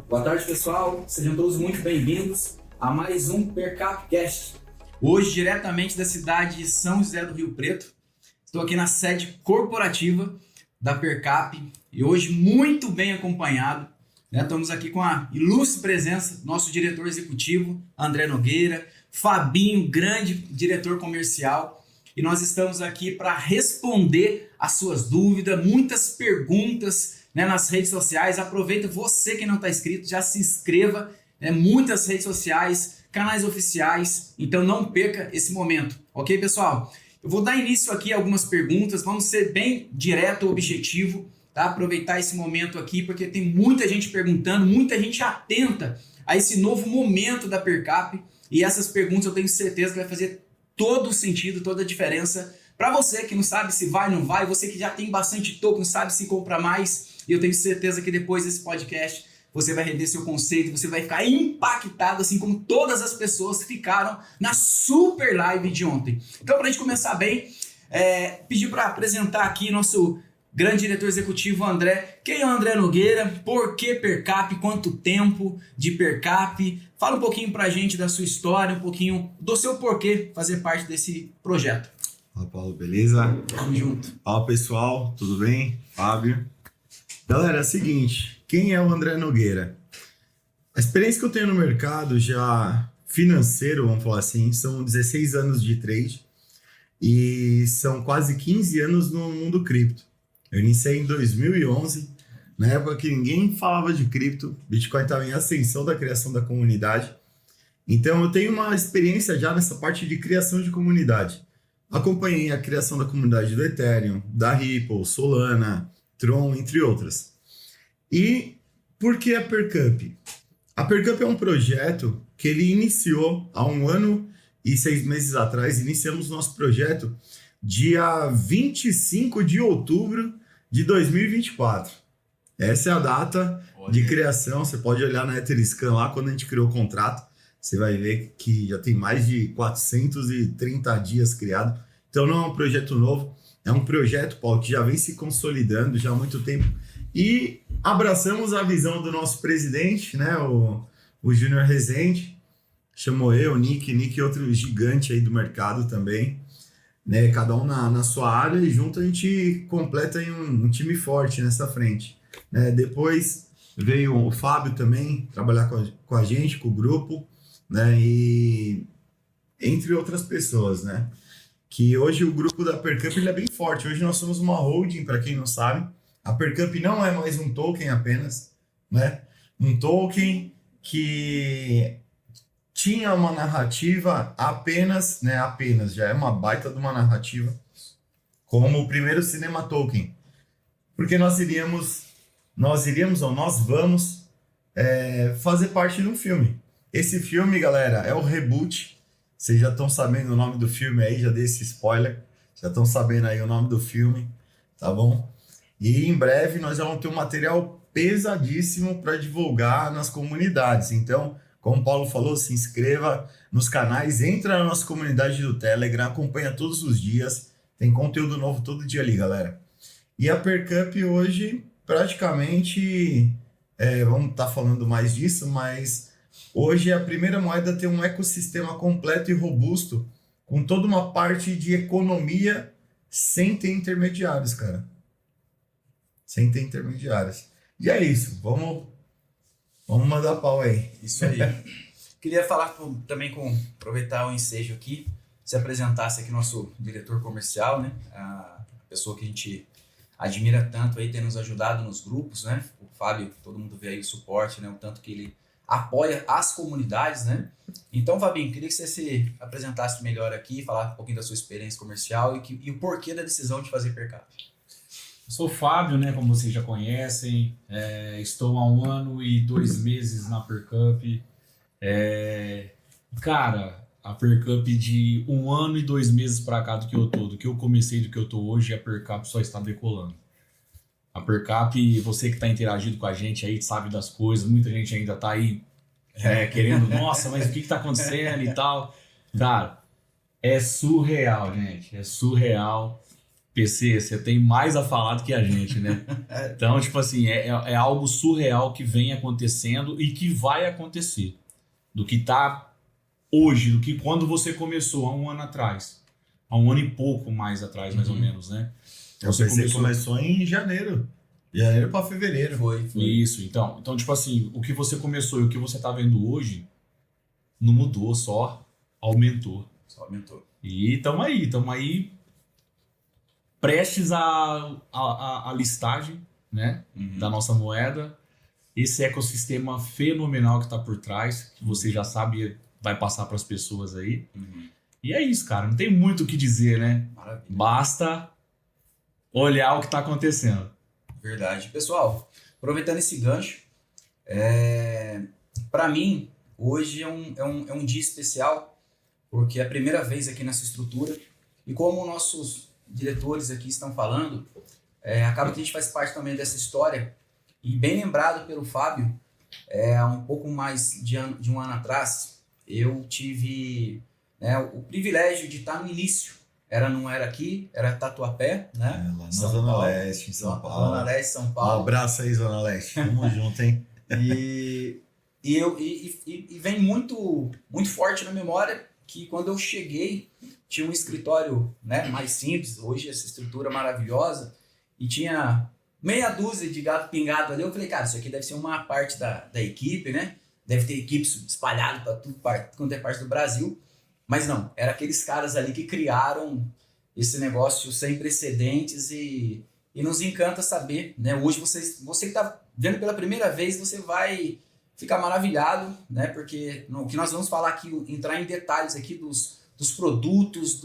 Boa tarde, pessoal. Sejam todos muito bem-vindos a mais um Percapcast. Hoje, diretamente da cidade de São José do Rio Preto. Estou aqui na sede corporativa da Percap e hoje muito bem acompanhado. Estamos aqui com a ilustre presença do nosso diretor executivo, André Nogueira, Fabinho, grande diretor comercial. E nós estamos aqui para responder as suas dúvidas, muitas perguntas nas redes sociais. Aproveita, você que não está inscrito, já se inscreva. Muitas redes sociais, canais oficiais, então não perca esse momento, ok, pessoal? Eu vou dar início aqui a algumas perguntas, vamos ser bem direto, objetivo, tá? Aproveitar esse momento aqui, porque tem muita gente perguntando, muita gente atenta a esse novo momento da Percap, e essas perguntas eu tenho certeza que vai fazer todo o sentido, toda a diferença para você que não sabe se vai ou não vai, você que já tem bastante token, não sabe se compra mais, e eu tenho certeza que depois desse podcast você vai render seu conceito, você vai ficar impactado, assim como todas as pessoas ficaram na super live de ontem. Então, para a gente começar bem, pedir para apresentar aqui nosso grande diretor executivo, André. Quem é o André Nogueira? Por que Percap? Quanto tempo de Percap? Fala um pouquinho para a gente da sua história, um pouquinho do seu porquê fazer parte desse projeto. Fala, Paulo, beleza? Tamo junto. Fala, pessoal, tudo bem? Fábio. Galera, é o seguinte, quem é o André Nogueira? A experiência que eu tenho no mercado já financeiro, vamos falar assim, são 16 anos de trade e são quase 15 anos no mundo cripto. Eu iniciei em 2011, na época que ninguém falava de cripto, Bitcoin estava em ascensão da criação da comunidade. Então eu tenho uma experiência já nessa parte de criação de comunidade. Acompanhei a criação da comunidade do Ethereum, da Ripple, Solana, Tron, entre outras. E por que a Percap? A Percap é um projeto que ele iniciou há 1 ano e 6 meses atrás. Iniciamos nosso projeto dia 25 de outubro de 2024. Essa é a data de criação. Você pode olhar na Etherscan lá, quando a gente criou o contrato, você vai ver que já tem mais de 430 dias criado. Então não é um projeto novo, é um projeto, Paulo, que já vem se consolidando já há muito tempo. E abraçamos a visão do nosso presidente, né, o Júnior Rezende. Chamou eu, o Nick, outro gigante aí do mercado também, né, cada um na sua área, e junto a gente completa aí um time forte nessa frente. Né? Depois veio o Fábio também trabalhar com a gente, com o grupo, né, e entre outras pessoas, né? Que hoje o grupo da Percap ele é bem forte. Hoje nós somos uma holding, para quem não sabe. A Percap não é mais um token apenas, né? Um token que tinha uma narrativa apenas, né? Apenas, já é uma baita de uma narrativa, como o primeiro cinema token. Porque nós vamos fazer parte de um filme. Esse filme, galera, é o Reboot. Vocês já estão sabendo o nome do filme aí, já dei esse spoiler. Já estão sabendo aí o nome do filme, tá bom? E em breve nós vamos ter um material pesadíssimo para divulgar nas comunidades. Então, como o Paulo falou, se inscreva nos canais, entra na nossa comunidade do Telegram, acompanha todos os dias. Tem conteúdo novo todo dia ali, galera. E a Percap hoje, praticamente, vamos estar falando mais disso, mas hoje é a primeira moeda a ter um ecossistema completo e robusto, com toda uma parte de economia sem ter intermediários, cara. Sem ter intermediários. E é isso. Vamos mandar pau aí. Isso aí. Queria falar também aproveitar o ensejo aqui, se apresentasse aqui nosso diretor comercial, né? A pessoa que a gente admira tanto aí, tem nos ajudado nos grupos, né? O Fábio, todo mundo vê aí o suporte, né? O tanto que ele apoia as comunidades, né? Então, Fabinho, queria que você se apresentasse melhor aqui, falar um pouquinho da sua experiência comercial e o porquê da decisão de fazer Percap. Eu sou o Fábio, né, como vocês já conhecem, estou há 1 ano e 2 meses na Percap. Cara, a Percap de 1 ano e 2 meses para cá do que eu comecei, do que eu tô hoje, a Percap só está decolando. A Percap, você que está interagindo com a gente aí, sabe das coisas, muita gente ainda está aí querendo, nossa, mas o que está acontecendo e tal. Cara, é surreal, gente, é surreal. PC, você tem mais a falar do que a gente, né? Então, tipo assim, é algo surreal que vem acontecendo e que vai acontecer. Do que tá hoje, do que quando você começou, há um ano atrás. Há um ano e pouco mais atrás, mais ou menos, né? O PC começou em janeiro. Janeiro para fevereiro. Foi. Isso, então, tipo assim, o que você começou e o que você tá vendo hoje não mudou, só aumentou. Só aumentou. E estamos aí prestes a listagem, né, da nossa moeda. Esse ecossistema fenomenal que está por trás, que você já sabe, vai passar para as pessoas aí. E é isso, cara, não tem muito o que dizer, né? Maravilha. Basta olhar o que está acontecendo. Verdade. Pessoal, aproveitando esse gancho, para mim, hoje é um dia especial, porque é a primeira vez aqui nessa estrutura, e como nossos diretores aqui estão falando, acaba que a gente faz parte também dessa história, e bem lembrado pelo Fábio, há um pouco mais de um ano atrás, eu tive o privilégio de estar no início. Não era aqui, era Tatuapé, né? Lá na Zona Leste, em São Paulo. Zona Leste, São Paulo. Um abraço aí, Zona Leste. Tamo junto, hein? E vem muito, muito forte na memória que quando eu cheguei, tinha um escritório, né, mais simples, hoje essa estrutura maravilhosa, e tinha meia dúzia de gato pingado ali. Eu falei, cara, isso aqui deve ser uma parte da equipe, né? Deve ter equipes espalhadas para tudo quanto é parte do Brasil. Mas não, era aqueles caras ali que criaram esse negócio sem precedentes e nos encanta saber, né? Hoje você que está vendo pela primeira vez, você vai ficar maravilhado, né? Porque o que nós vamos falar aqui, entrar em detalhes aqui dos produtos,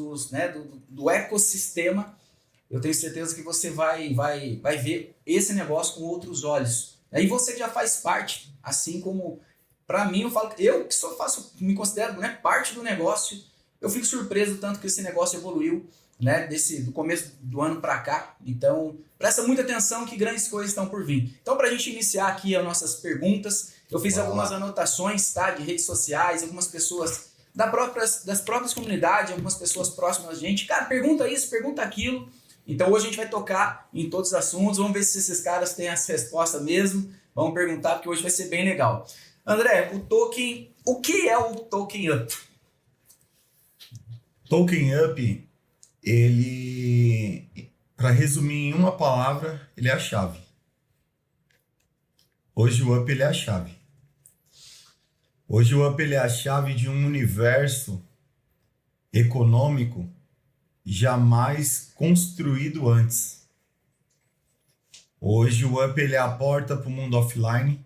do ecossistema, eu tenho certeza que você vai ver esse negócio com outros olhos. Aí você já faz parte, assim como... Para mim, eu que só me considero, né, parte do negócio, eu fico surpreso tanto que esse negócio evoluiu, né, do começo do ano para cá. Então, presta muita atenção que grandes coisas estão por vir. Então, para a gente iniciar aqui as nossas perguntas, eu fiz algumas anotações, tá, de redes sociais, algumas pessoas das próprias comunidades, algumas pessoas próximas a gente. Cara, pergunta isso, pergunta aquilo. Então, hoje a gente vai tocar em todos os assuntos, vamos ver se esses caras têm as respostas mesmo. Vamos perguntar, porque hoje vai ser bem legal. André, o que é o Token Up? Token Up, ele, para resumir em uma palavra, ele é a chave. Hoje o Up ele é a chave. Hoje o Up ele é a chave de um universo econômico jamais construído antes. Hoje o Up ele é a porta para o mundo offline.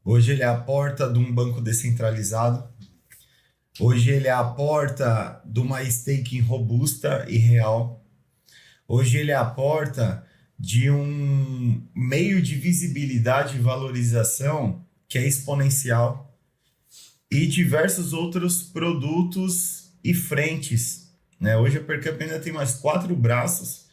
Hoje ele é a porta de um banco descentralizado. Hoje ele é a porta de uma staking robusta e real. Hoje ele é a porta de um meio de visibilidade e valorização que é exponencial. E diversos outros produtos e frentes, né? Hoje a Percamp ainda tem mais 4 braços.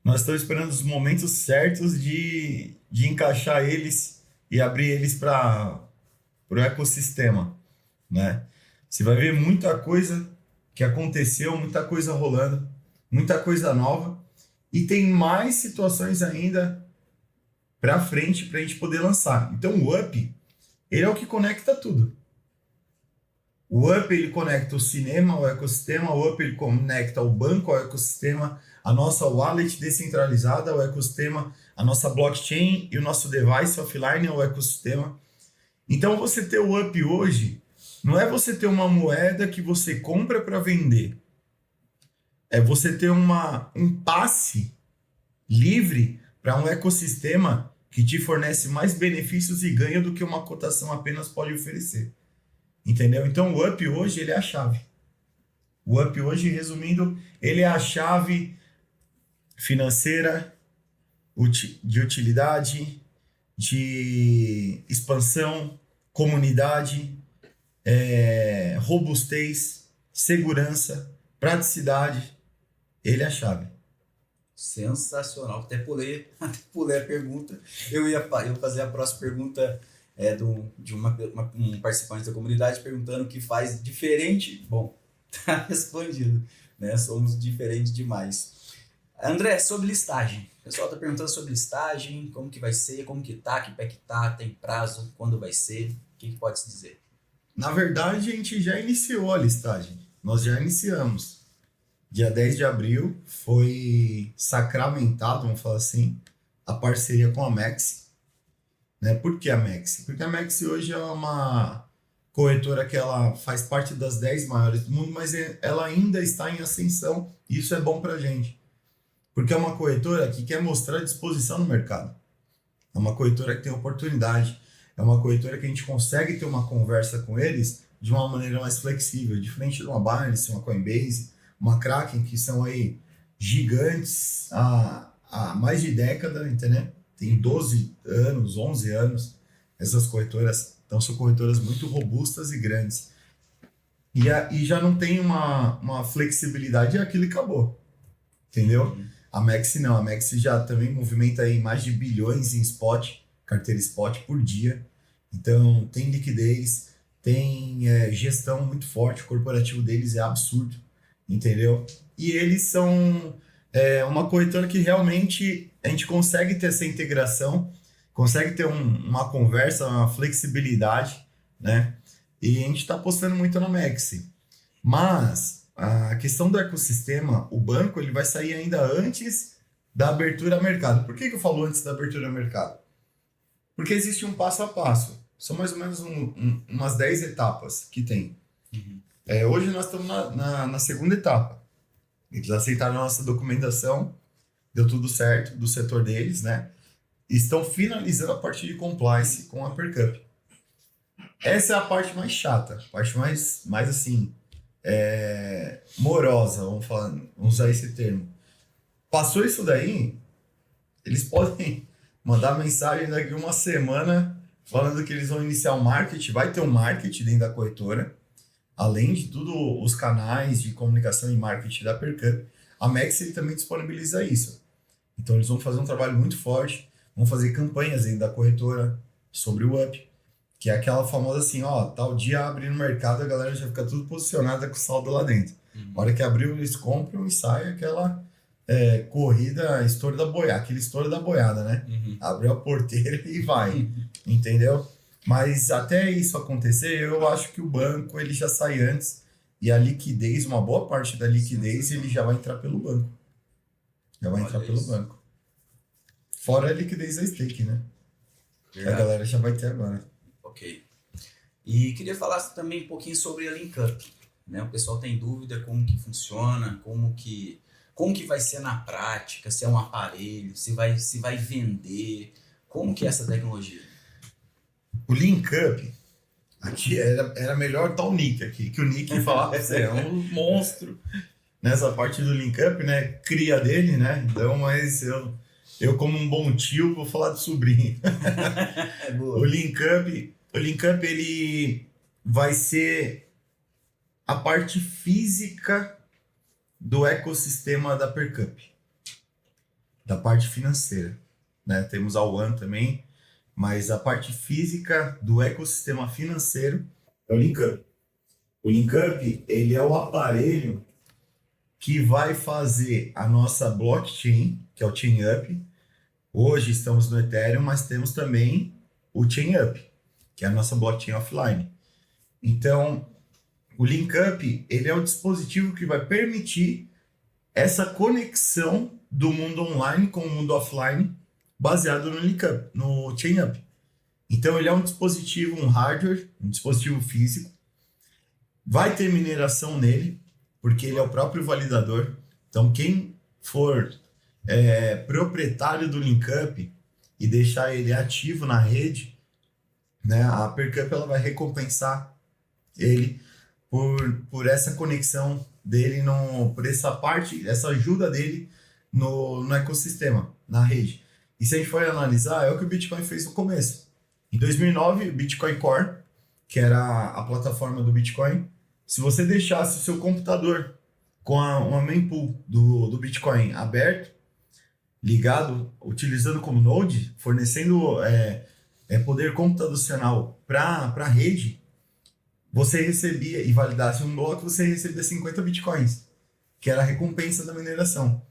Nós estamos esperando os momentos certos de encaixar eles e abrir eles para o ecossistema, né? Você vai ver muita coisa que aconteceu, muita coisa rolando, muita coisa nova, e tem mais situações ainda para frente para a gente poder lançar. Então o Up, ele é o que conecta tudo. O Up, ele conecta o cinema ao ecossistema, o Up, ele conecta o banco ao ecossistema, a nossa wallet descentralizada ao ecossistema, a nossa blockchain e o nosso device offline ao ecossistema. Então, você ter o Up hoje, não é você ter uma moeda que você compra para vender. É você ter um passe livre para um ecossistema que te fornece mais benefícios e ganho do que uma cotação apenas pode oferecer. Entendeu? Então, o Up hoje, ele é a chave. O Up hoje, resumindo, ele é a chave financeira, de utilidade, de expansão, comunidade, robustez, segurança, praticidade. Ele é a chave. Sensacional. Até pulei a pergunta. Eu ia fazer a próxima pergunta de um participante da comunidade perguntando o que faz diferente. Bom, tá respondido, né? Somos diferentes demais. André, sobre listagem. O pessoal tá perguntando sobre listagem, como que vai ser, como que tá, que pé que tá, tem prazo, quando vai ser, o que pode se dizer? Na verdade, a gente já iniciou a listagem. Nós já iniciamos. Dia 10 de abril foi sacramentado, vamos falar assim, a parceria com a Maxi. Né? Por que a Maxi? Porque a Maxi hoje é uma corretora que ela faz parte das 10 maiores do mundo, mas ela ainda está em ascensão. E isso é bom pra gente. Porque é uma corretora que quer mostrar disposição no mercado. É uma corretora que tem oportunidade. É uma corretora que a gente consegue ter uma conversa com eles de uma maneira mais flexível, diferente de uma Binance, uma Coinbase, uma Kraken, que são aí gigantes há mais de década, entendeu? Tem 12 anos, 11 anos, essas corretoras. Então são corretoras muito robustas e grandes. E já não tem uma flexibilidade, e aquilo acabou. Entendeu? A Maxi não, a Maxi já também movimenta aí mais de bilhões em spot, carteira spot por dia. Então tem liquidez, tem gestão muito forte, o corporativo deles é absurdo, entendeu? E eles são uma corretora que realmente a gente consegue ter essa integração, consegue ter uma conversa, uma flexibilidade, né? E a gente está apostando muito na Maxi. Mas a questão do ecossistema, o banco ele vai sair ainda antes da abertura a mercado. Por que eu falo antes da abertura a mercado? Porque existe um passo a passo. São mais ou menos umas 10 etapas que tem. Uhum. Hoje nós estamos na segunda etapa. Eles aceitaram a nossa documentação, deu tudo certo do setor deles, né? E estão finalizando a parte de compliance com a Percup. Essa é a parte mais chata, a parte mais assim, morosa, vamos usar esse termo. Passou isso daí, eles podem mandar mensagem daqui a uma semana falando que eles vão iniciar o marketing, vai ter um marketing dentro da corretora, além de tudo os canais de comunicação e marketing da Percup. A Maxi também disponibiliza isso. Então eles vão fazer um trabalho muito forte, vão fazer campanhas dentro da corretora sobre o UP, que é aquela famosa assim, ó, tal dia abre no mercado, a galera já fica tudo posicionada com o saldo lá dentro. A hora que abriu, eles compram e sai aquela corrida, estouro da boiada, aquele estouro da boiada, né? Abriu a porteira e vai, entendeu? Mas até isso acontecer, eu acho que o banco ele já sai antes e a liquidez, uma boa parte da liquidez, ele já vai entrar pelo banco. Já vai entrar pelo banco. Fora a liquidez da stake, né? Verdade. A galera já vai ter agora. Ok. E queria falar também um pouquinho sobre a LinkUp. Né? O pessoal tem dúvida como que funciona, como que vai ser na prática, se é um aparelho, se vai vender, como que é essa tecnologia? O LinkUp, aqui era melhor estar o Nick aqui, que o Nick falava pra você, é um monstro nessa parte do LinkUp, né? Cria dele, né? Então, mas eu como um bom tio, vou falar do sobrinho. O LinkUp, ele vai ser a parte física do ecossistema da Percup, da parte financeira, né? Temos a One também, mas a parte física do ecossistema financeiro é o LinkUp. O LinkUp, ele é o aparelho que vai fazer a nossa blockchain, que é o ChainUp. Hoje estamos no Ethereum, mas temos também o ChainUp, que é a nossa blockchain offline. Então, o LinkUp, ele é o dispositivo que vai permitir essa conexão do mundo online com o mundo offline baseado no LinkUp, no ChainUp. Então, ele é um dispositivo, um hardware, um dispositivo físico. Vai ter mineração nele, porque ele é o próprio validador. Então, quem for proprietário do LinkUp e deixar ele ativo na rede, né, a Percup ela vai recompensar ele por essa conexão dele, por essa parte, essa ajuda dele no ecossistema, na rede. E se a gente for analisar, é o que o Bitcoin fez no começo. Em 2009, o Bitcoin Core, que era a plataforma do Bitcoin, se você deixasse o seu computador com uma mempool do Bitcoin aberto, ligado, utilizando como node, fornecendo poder computacional para a rede, você recebia, e validasse um bloco, você recebia 50 bitcoins, que era a recompensa da mineração.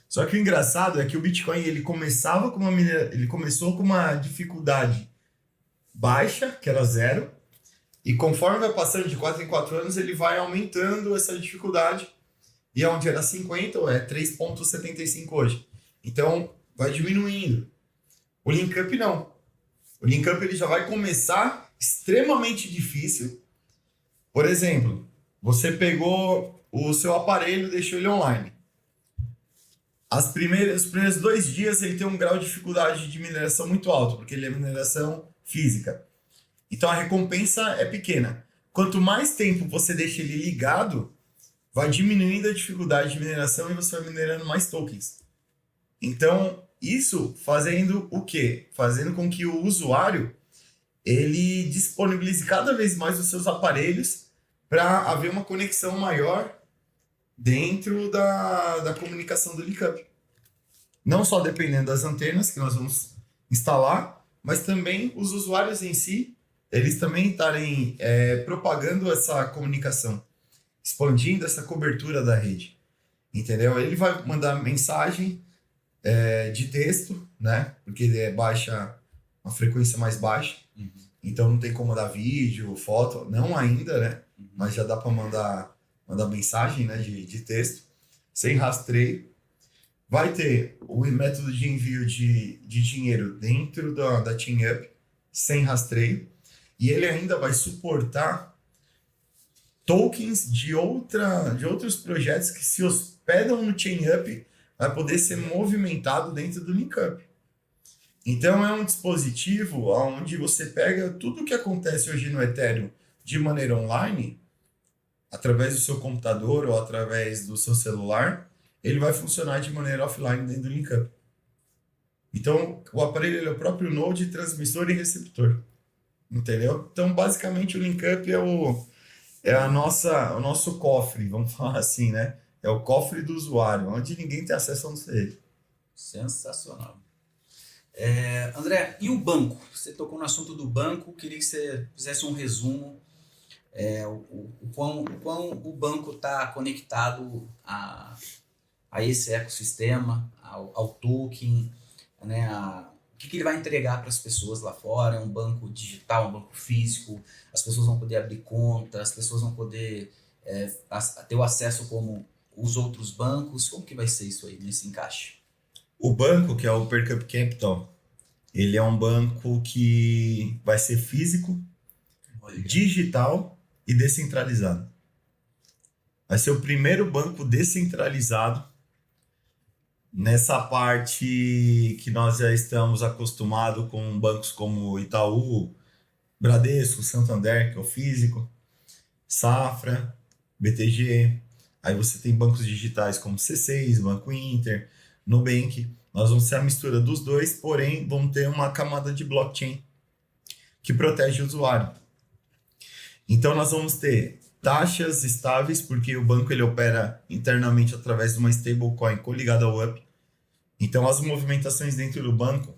Só que o engraçado é que o Bitcoin ele começou com uma dificuldade baixa, que era zero, e conforme vai passando de 4 em 4 anos, ele vai aumentando essa dificuldade, e onde era 50, é 3,75 hoje. Então, vai diminuindo. O Linkup não. O Linkup ele já vai começar extremamente difícil. Por exemplo, você pegou o seu aparelho e deixou ele online. Os primeiros 2 dias ele tem um grau de dificuldade de mineração muito alto, porque ele é mineração física. Então a recompensa é pequena. Quanto mais tempo você deixa ele ligado, vai diminuindo a dificuldade de mineração e você vai minerando mais tokens. Então, isso fazendo o quê? Fazendo com que o usuário ele disponibilize cada vez mais os seus aparelhos para haver uma conexão maior dentro da comunicação do Linkup. Não só dependendo das antenas que nós vamos instalar, mas também os usuários em si, eles também estarem propagando essa comunicação, expandindo essa cobertura da rede. Entendeu? Ele vai mandar mensagem de texto, né? Porque ele baixa uma frequência mais baixa. Uhum. Então não tem como mandar vídeo, foto, não ainda, né? Mas já dá para mandar mensagem, né, de texto, sem rastreio. Vai ter o método de envio de dinheiro dentro da TeamUp, sem rastreio. E ele ainda vai suportar tokens de outros projetos que se hospedam no TeamUp, vai poder ser movimentado dentro do Linkup. Então é um dispositivo onde você pega tudo o que acontece hoje no Ethereum de maneira online, através do seu computador ou através do seu celular, ele vai funcionar de maneira offline dentro do Linkup. Então o aparelho ele é o próprio node, transmissor e receptor. Entendeu? Então basicamente o Linkup é o nosso cofre, vamos falar assim, né? É o cofre do usuário, onde ninguém tem acesso a não ser ele. Sensacional. André, e o banco? Você tocou no assunto do banco, queria que você fizesse um resumo. O quão o banco está conectado a esse ecossistema, ao token, né? O que ele vai entregar para as pessoas lá fora? É um banco digital, um banco físico, as pessoas vão poder abrir conta, as pessoas vão poder ter o acesso como os outros bancos. Como que vai ser isso aí, nesse encaixe? O banco, que é o Percup Capital, ele é um banco que vai ser físico, digital e descentralizado. Vai ser o primeiro banco descentralizado nessa parte que nós já estamos acostumados com bancos como Itaú, Bradesco, Santander, que é o físico, Safra, BTG. Aí você tem bancos digitais como C6, Banco Inter, Nubank. Nós vamos ser a mistura dos dois, porém vamos ter uma camada de blockchain que protege o usuário. Então nós vamos ter taxas estáveis, porque o banco ele opera internamente através de uma stablecoin coligada ao UP. Então as movimentações dentro do banco,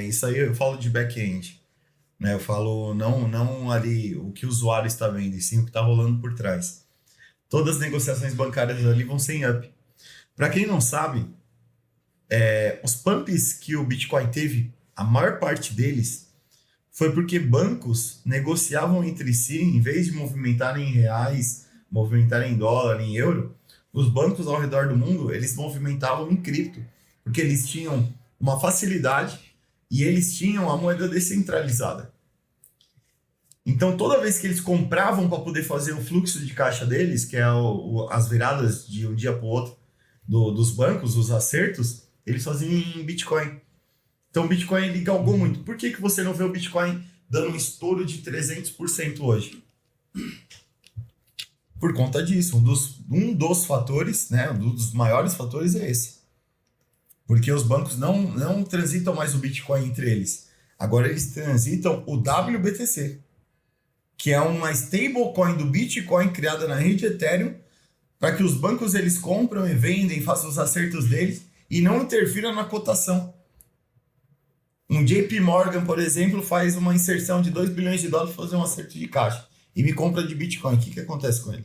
isso aí eu falo de back-end, né? Eu falo não ali o que o usuário está vendo, e sim o que está rolando por trás. Todas as negociações bancárias ali vão ser em UP. Para quem não sabe, os pumps que o Bitcoin teve, a maior parte deles foi porque bancos negociavam entre si, em vez de movimentarem em reais, movimentarem em dólar, em euro, os bancos ao redor do mundo, eles movimentavam em cripto, porque eles tinham uma facilidade e eles tinham a moeda descentralizada. Então, toda vez que eles compravam para poder fazer o fluxo de caixa deles, que é as viradas de um dia para o outro dos bancos, os acertos, eles faziam em Bitcoin. Então o Bitcoin ele galgou muito. Por que você não vê o Bitcoin dando um estouro de 300% hoje? Por conta disso. Um dos fatores, né, um dos maiores fatores é esse. Porque os bancos não transitam mais o Bitcoin entre eles. Agora eles transitam o WBTC, que é uma stablecoin do Bitcoin criada na rede Ethereum, para que os bancos eles compram e vendem, façam os acertos deles e não interfiram na cotação. Um JP Morgan, por exemplo, faz uma inserção de 2 bilhões de dólares para fazer um acerto de caixa e me compra de Bitcoin. O que acontece com ele?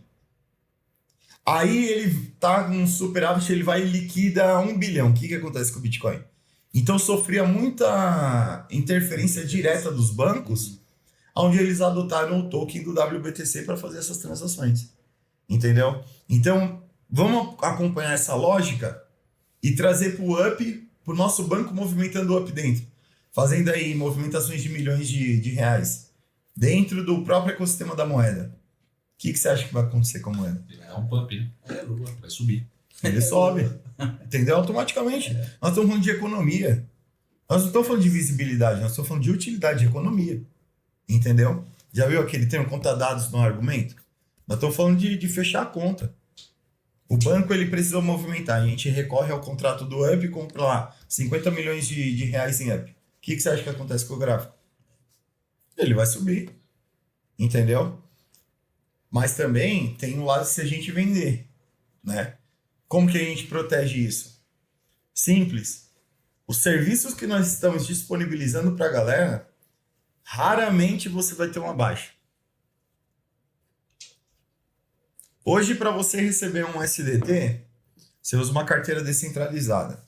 Aí ele tá com um superávit, ele vai e liquida 1 bilhão. O que acontece com o Bitcoin? Então sofria muita interferência direta dos bancos, onde eles adotaram o token do WBTC para fazer essas transações. Entendeu? Então, vamos acompanhar essa lógica e trazer para o UP, para o nosso banco movimentando o UP dentro. Fazendo aí movimentações de milhões de reais dentro do próprio ecossistema da moeda. O que você acha que vai acontecer com a moeda? Ele vai dar um pump, né? Vai subir. Ele sobe. Entendeu? Automaticamente. Nós estamos falando de economia. Nós não estamos falando de visibilidade, nós estamos falando de utilidade, de economia. Entendeu? Já viu aquele termo conta dados no argumento? Nós estamos falando de fechar a conta. O banco ele precisa movimentar. A gente recorre ao contrato do UP e compra lá 50 milhões de reais em UP. O que você acha que acontece com o gráfico? Ele vai subir. Entendeu? Mas também tem um lado se a gente vender, né? Como que a gente protege isso? Simples. Os serviços que nós estamos disponibilizando para a galera, raramente você vai ter uma baixa. Hoje, para você receber um SDT, você usa uma carteira descentralizada.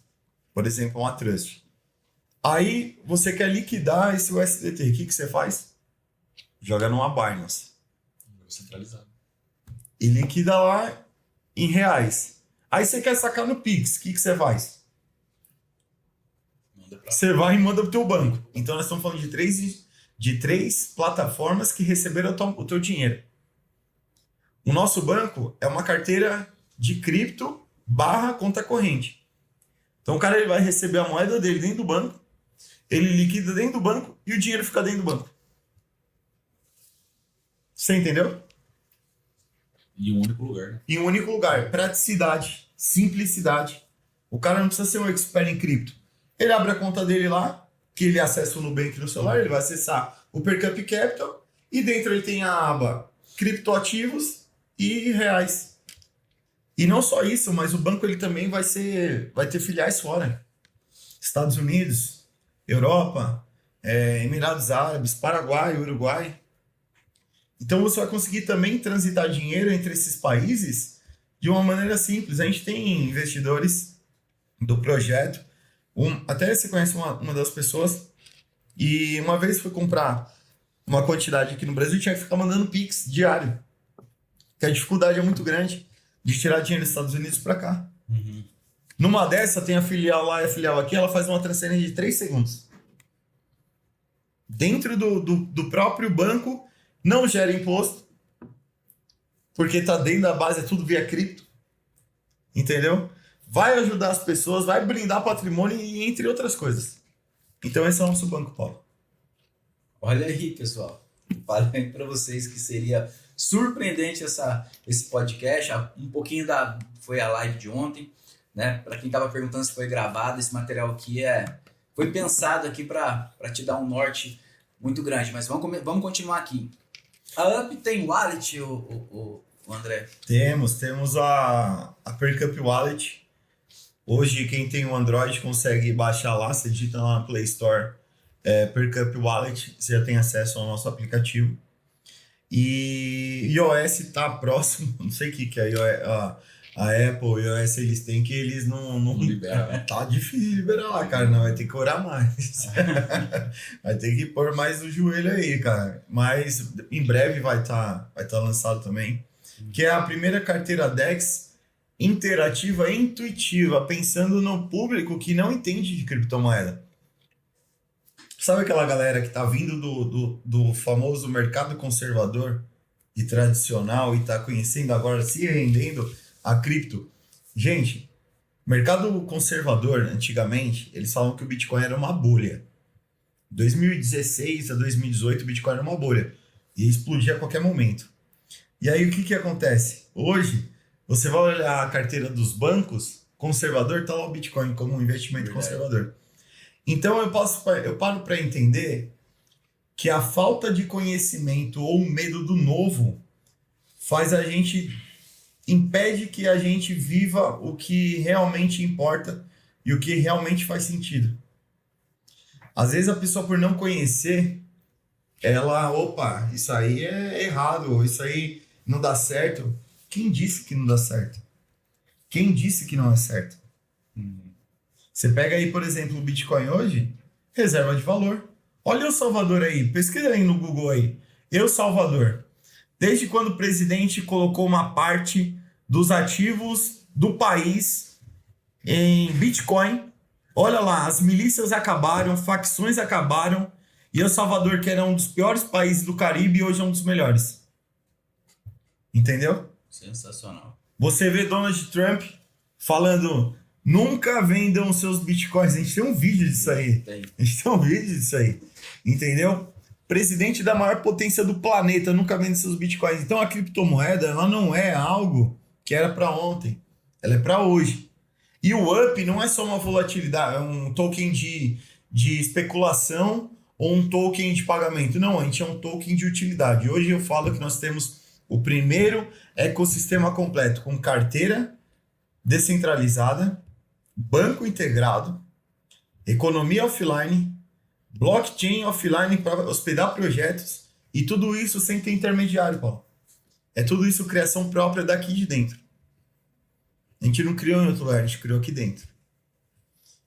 Por exemplo, uma Trust. Aí, você quer liquidar esse USDT. O que você faz? Joga numa Binance. Centralizado. E liquida lá em reais. Aí você quer sacar no Pix, o que você faz? Você vai e manda pro teu banco. Então nós estamos falando de três plataformas que receberam o teu dinheiro. O nosso banco é uma carteira de cripto / conta corrente. Então o cara ele vai receber a moeda dele dentro do banco, ele liquida dentro do banco e o dinheiro fica dentro do banco. Você entendeu? Em um único lugar, né? Em um único lugar. Praticidade, simplicidade. O cara não precisa ser um expert em cripto. Ele abre a conta dele lá, que ele acessa o Nubank no celular, ele vai acessar o Percamp Capital e dentro ele tem a aba criptoativos e reais. E não só isso, mas o banco ele também vai ter filiais fora. Estados Unidos, Europa, Emirados Árabes, Paraguai, Uruguai. Então você vai conseguir também transitar dinheiro entre esses países de uma maneira simples. A gente tem investidores do projeto, até você conhece uma das pessoas, e uma vez foi comprar uma quantidade aqui no Brasil, tinha que ficar mandando Pix diário. Porque a dificuldade é muito grande de tirar dinheiro dos Estados Unidos para cá. Uhum. Numa dessa, tem a filial lá e a filial aqui, ela faz uma transferência de 3 segundos. Dentro do próprio banco, não gera imposto, porque tá dentro da base, é tudo via cripto. Entendeu? Vai ajudar as pessoas, vai blindar patrimônio e entre outras coisas. Então esse é o nosso banco, Paulo. Olha aí, pessoal. Falei para vocês que seria surpreendente esse podcast. Um pouquinho foi a live de ontem, né? Para quem estava perguntando se foi gravado, esse material aqui foi pensado aqui para te dar um norte muito grande. Mas vamos continuar aqui. A UP tem wallet, o André? Temos a Percamp Wallet. Hoje quem tem o Android consegue baixar lá, você digita lá na Play Store Percamp Wallet, você já tem acesso ao nosso aplicativo. E iOS está próximo, não sei o que a Apple e o iOS eles têm, que eles não liberam. Tá difícil de liberar lá, cara, não vai ter que orar mais. Vai ter que pôr mais o joelho aí, cara. Mas em breve vai tá lançado também, que é a primeira carteira DEX interativa e intuitiva, pensando no público que não entende de criptomoeda. Sabe aquela galera que tá vindo do famoso mercado conservador e tradicional e tá conhecendo agora, se rendendo a cripto? Gente, mercado conservador, antigamente, eles falam que o Bitcoin era uma bolha. 2016 a 2018, o Bitcoin era uma bolha. Ia explodir a qualquer momento. E aí, o que acontece? Hoje, você vai olhar a carteira dos bancos, conservador, tá lá o Bitcoin como um investimento conservador. Então, eu paro para entender que a falta de conhecimento ou o medo do novo impede que a gente viva o que realmente importa e o que realmente faz sentido. Às vezes a pessoa, por não conhecer, ela, isso aí é errado, isso aí não dá certo. Quem disse que não dá certo? Quem disse que não é certo? Você pega aí, por exemplo, o Bitcoin hoje, reserva de valor. Olha El Salvador aí, pesquisa aí no Google aí. El Salvador. Desde quando o presidente colocou uma parte dos ativos do país em Bitcoin, olha lá, as milícias acabaram, facções acabaram, e El Salvador, que era um dos piores países do Caribe, hoje é um dos melhores. Entendeu? Sensacional. Você vê Donald Trump falando, nunca vendam seus bitcoins. A gente tem um vídeo disso aí. A gente tem um vídeo disso aí. Entendeu? Presidente da maior potência do planeta nunca vende seus bitcoins. Então a criptomoeda, ela não é algo que era para ontem. Ela é para hoje. E o UP não é só uma volatilidade, é um token de especulação ou um token de pagamento. Não, a gente é um token de utilidade. Hoje eu falo que nós temos o primeiro ecossistema completo com carteira descentralizada, banco integrado, economia offline, blockchain offline para hospedar projetos e tudo isso sem ter intermediário, Paulo. É tudo isso criação própria daqui de dentro. A gente não criou em outro lugar, a gente criou aqui dentro.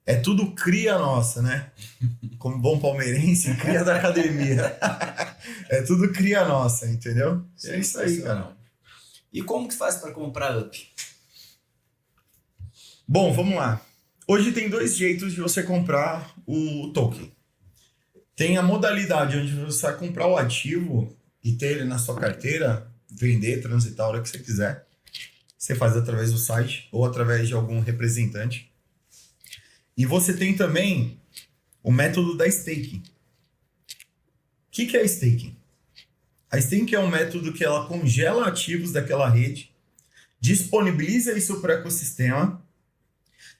É tudo cria nossa, né? Como bom palmeirense, cria da academia. É tudo cria nossa, entendeu? É isso aí, cara. E como que faz para comprar UP? Bom, vamos lá. Hoje tem 2 jeitos de você comprar o token. Tem a modalidade onde você vai comprar o ativo e ter ele na sua carteira, vender, transitar a hora que você quiser. Você faz através do site ou através de algum representante. E você tem também o método da staking. O que é staking? A staking é um método que ela congela ativos daquela rede, disponibiliza isso para o ecossistema.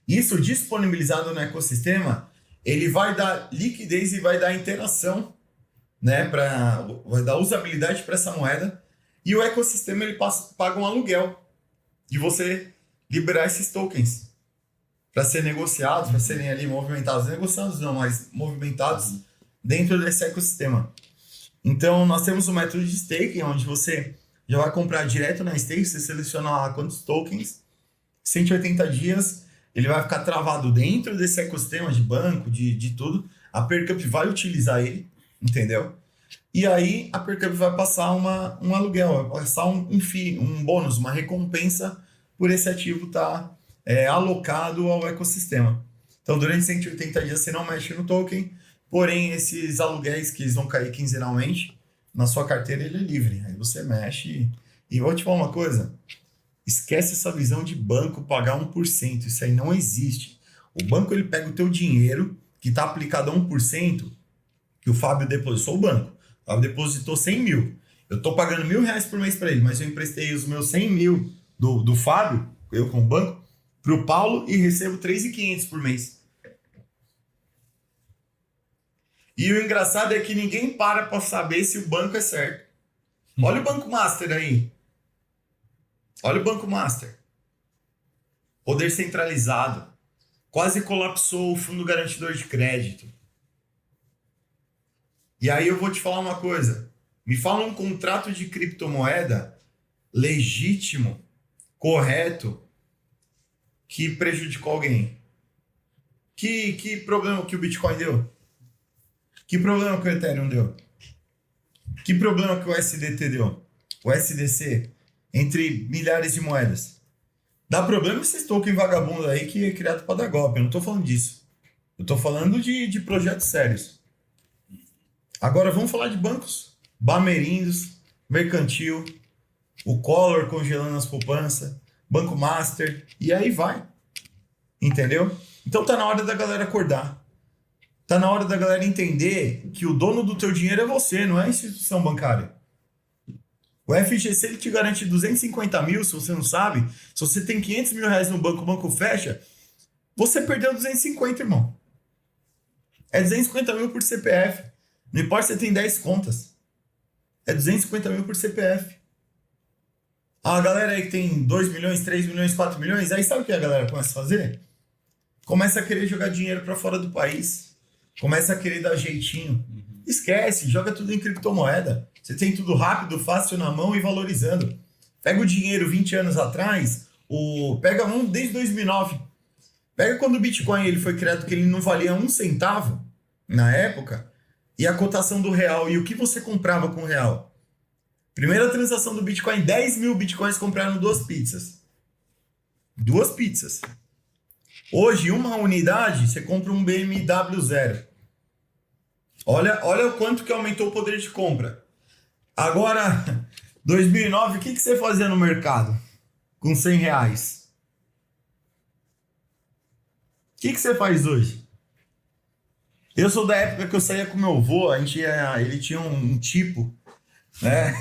Isso disponibilizado no ecossistema, ele vai dar liquidez e vai dar interação, né, vai dar usabilidade para essa moeda. E o ecossistema ele paga um aluguel de você liberar esses tokens para ser negociados, para serem ali movimentados. Negociados não, mas movimentados dentro desse ecossistema. Então, nós temos o método de staking, onde você já vai comprar direto na stake, você seleciona lá quantos tokens, 180 dias, ele vai ficar travado dentro desse ecossistema de banco, de tudo. A PeerCup vai utilizar ele, entendeu? E aí, a PeerCup vai passar um aluguel, vai passar um FII, um bônus, uma recompensa por esse ativo estar alocado ao ecossistema. Então, durante 180 dias você não mexe no token, porém, esses aluguéis que eles vão cair quinzenalmente, na sua carteira ele é livre. Aí você mexe e vou te falar uma coisa, esquece essa visão de banco pagar 1%, isso aí não existe. O banco ele pega o teu dinheiro, que está aplicado a 1%, que o Fábio depositou, o banco, o Fábio depositou 100 mil. Eu estou pagando R$1.000 por mês para ele, mas eu emprestei os meus 100 mil do Fábio, eu com o banco, para o Paulo e recebo 3.500 por mês. E o engraçado é que ninguém para saber se o banco é certo. Olha o Banco Master aí. Olha o Banco Master. Poder centralizado. Quase colapsou o fundo garantidor de crédito. E aí eu vou te falar uma coisa. Me fala um contrato de criptomoeda legítimo, correto, que prejudicou alguém. Que problema que o Bitcoin deu? Que problema que o Ethereum deu? Que problema que o SDT deu? O SDC? Entre milhares de moedas. Dá problema esses tokens vagabundos aí que é criado para dar golpe. Eu não tô falando disso. Eu tô falando de projetos sérios. Agora vamos falar de bancos. Bamerindos, Mercantil, o Collor congelando as poupanças, Banco Master, e aí vai. Entendeu? Então tá na hora da galera acordar. Tá na hora da galera entender que o dono do teu dinheiro é você, não é a instituição bancária. O FGC ele te garante 250 mil, se você não sabe. Se você tem 500 mil reais no banco, o banco fecha, você perdeu 250, irmão. É 250 mil por CPF. Não importa se você tem 10 contas. É 250 mil por CPF. A galera aí que tem 2 milhões, 3 milhões, 4 milhões, aí sabe o que a galera começa a fazer? Começa a querer jogar dinheiro para fora do país. Começa a querer dar jeitinho. Esquece, joga tudo em criptomoeda. Você tem tudo rápido, fácil na mão e valorizando. Pega o dinheiro 20 anos atrás, pega um desde 2009. Pega quando o Bitcoin ele foi criado, que ele não valia um centavo na época, e a cotação do real, e o que você comprava com o real. Primeira transação do Bitcoin, 10 mil Bitcoins compraram 2 pizzas. 2 pizzas. Hoje, uma unidade, você compra um BMW 0. Olha o quanto que aumentou o poder de compra. Agora, 2009, o que você fazia no mercado com 100 reais? O que você faz hoje? Eu sou da época que eu saía com meu avô, ele tinha um tipo, né?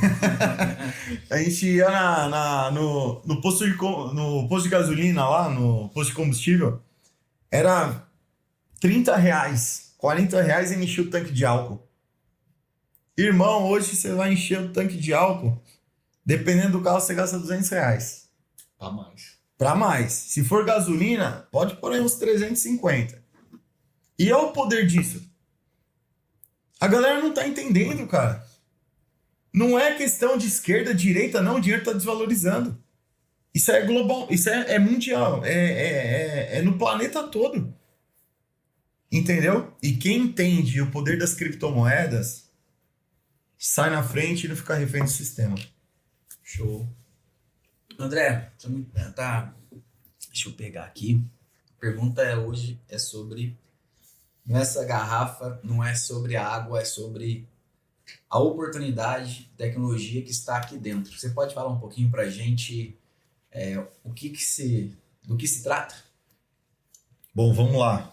A gente ia no posto de gasolina lá, no posto de combustível, era 30 reais, 40 reais e enchia o tanque de álcool. Irmão, hoje você vai encher o tanque de álcool, dependendo do carro você gasta 200 reais. Pra mais. Pra mais. Se for gasolina, pode pôr aí uns 350. E é o poder disso. A galera não tá entendendo, cara. Não é questão de esquerda, direita, não. O dinheiro tá desvalorizando. Isso é global, isso é mundial. É no planeta todo. Entendeu? E quem entende o poder das criptomoedas sai na frente e não fica refém do sistema. Show. André, tá. Deixa eu pegar aqui. A pergunta hoje é sobre. Não é essa garrafa, não é sobre a água, é sobre a oportunidade, tecnologia que está aqui dentro. Você pode falar um pouquinho pra gente do que se trata? Bom, vamos lá.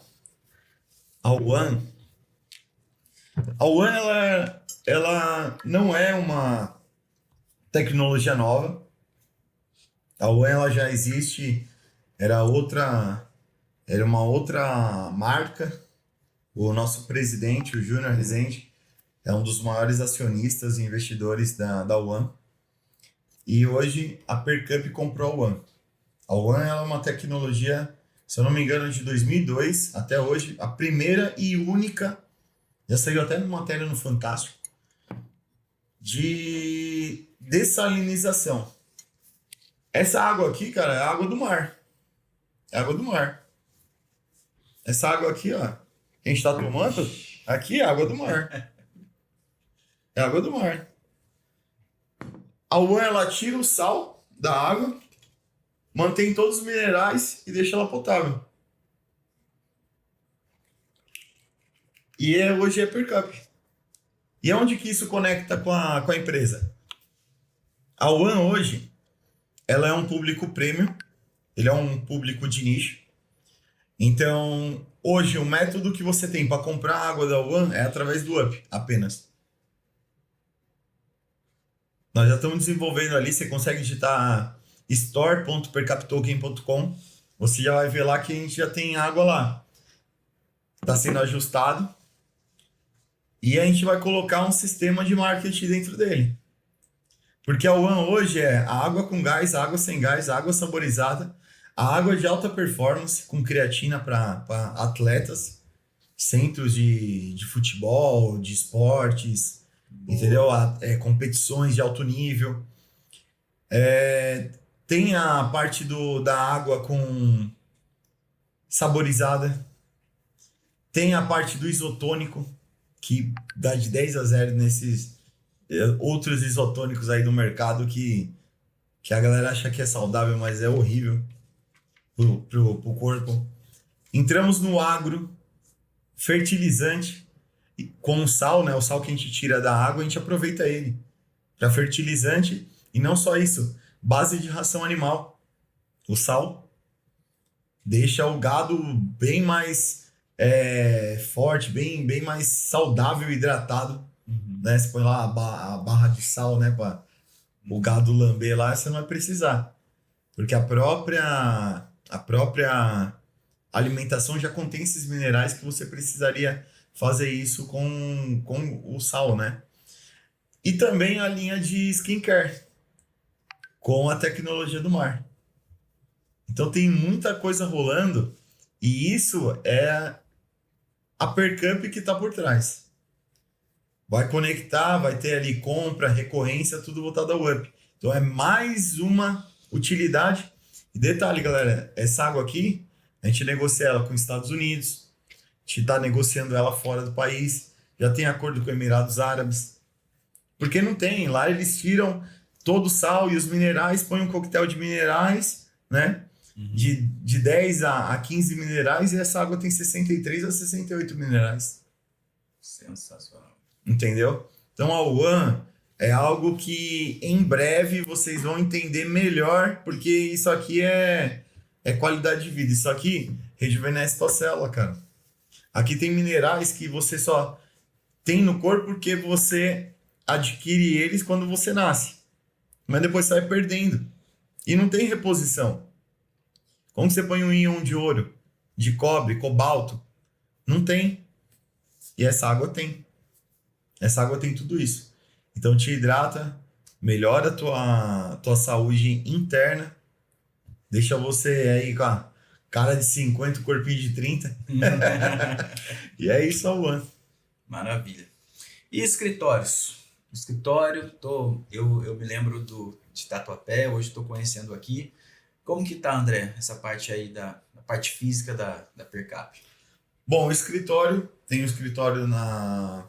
A One, ela não é uma tecnologia nova. A One ela já existe, era uma outra marca. O nosso presidente, o Júnior Rezende, é um dos maiores acionistas e investidores da One. E hoje a Percup comprou a One. A One ela é uma tecnologia, se eu não me engano, de 2002 até hoje, a primeira e única, já saiu até numa matéria no Fantástico, de dessalinização. Essa água aqui, cara, é água do mar. É água do mar. Essa água aqui, ó, que a gente tá tomando, aqui é água do mar. É água do mar. A One, ela tira o sal da água, mantém todos os minerais e deixa ela potável. E hoje é Percup. E onde que isso conecta com a empresa? A One hoje, ela é um público premium, ele é um público de nicho. Então, hoje o método que você tem para comprar água da One é através do Up, apenas. Nós já estamos desenvolvendo ali, você consegue digitar store.percaptoken.com, você já vai ver lá que a gente já tem água lá. Está sendo ajustado. E a gente vai colocar um sistema de marketing dentro dele. Porque a One hoje é a água com gás, a água sem gás, a água saborizada, a água de alta performance com creatina para atletas, centros de futebol, de esportes, entendeu? Competições de alto nível. Tem a parte da água com saborizada. Tem a parte do isotônico, que dá de 10 a 0 nesses outros isotônicos aí do mercado que a galera acha que é saudável, mas é horrível pro corpo. Entramos no agro, fertilizante, com o sal, né? O sal que a gente tira da água, a gente aproveita ele para fertilizante. E não só isso, base de ração animal. O sal deixa o gado bem mais forte, bem mais saudável e hidratado. Né? Você põe lá a barra de sal, né, para o gado lamber lá, você não vai precisar. Porque a própria alimentação já contém esses minerais que você precisaria fazer isso com o sal, né? E também a linha de skincare com a tecnologia do mar. Então tem muita coisa rolando e isso é a Percup que está por trás. Vai conectar, vai ter ali compra, recorrência, tudo voltado ao Up. Então é mais uma utilidade. E detalhe, galera, essa água aqui, a gente negocia ela com os Estados Unidos, a gente está negociando ela fora do país, já tem acordo com Emirados Árabes. Porque não tem, lá eles tiram todo o sal e os minerais, põem um coquetel de minerais, né? De 10 a 15 minerais, e essa água tem 63 a 68 minerais. Sensacional. Entendeu? Então a One é algo que em breve vocês vão entender melhor, porque isso aqui é qualidade de vida. Isso aqui rejuvenesce tua célula, cara. Aqui tem minerais que você só tem no corpo porque você adquire eles quando você nasce. Mas depois você vai perdendo. E não tem reposição. Como você põe um íon de ouro, de cobre, cobalto? Não tem. E essa água tem. Essa água tem tudo isso. Então te hidrata, melhora a tua saúde interna, deixa você aí com a cara de 50, corpinho de 30. E é isso, One. Maravilha. E escritórios? Escritório, eu me lembro de Tatuapé, hoje estou conhecendo aqui. Como que tá, André, essa parte aí da parte física da Percap? Bom, o escritório, tem um escritório na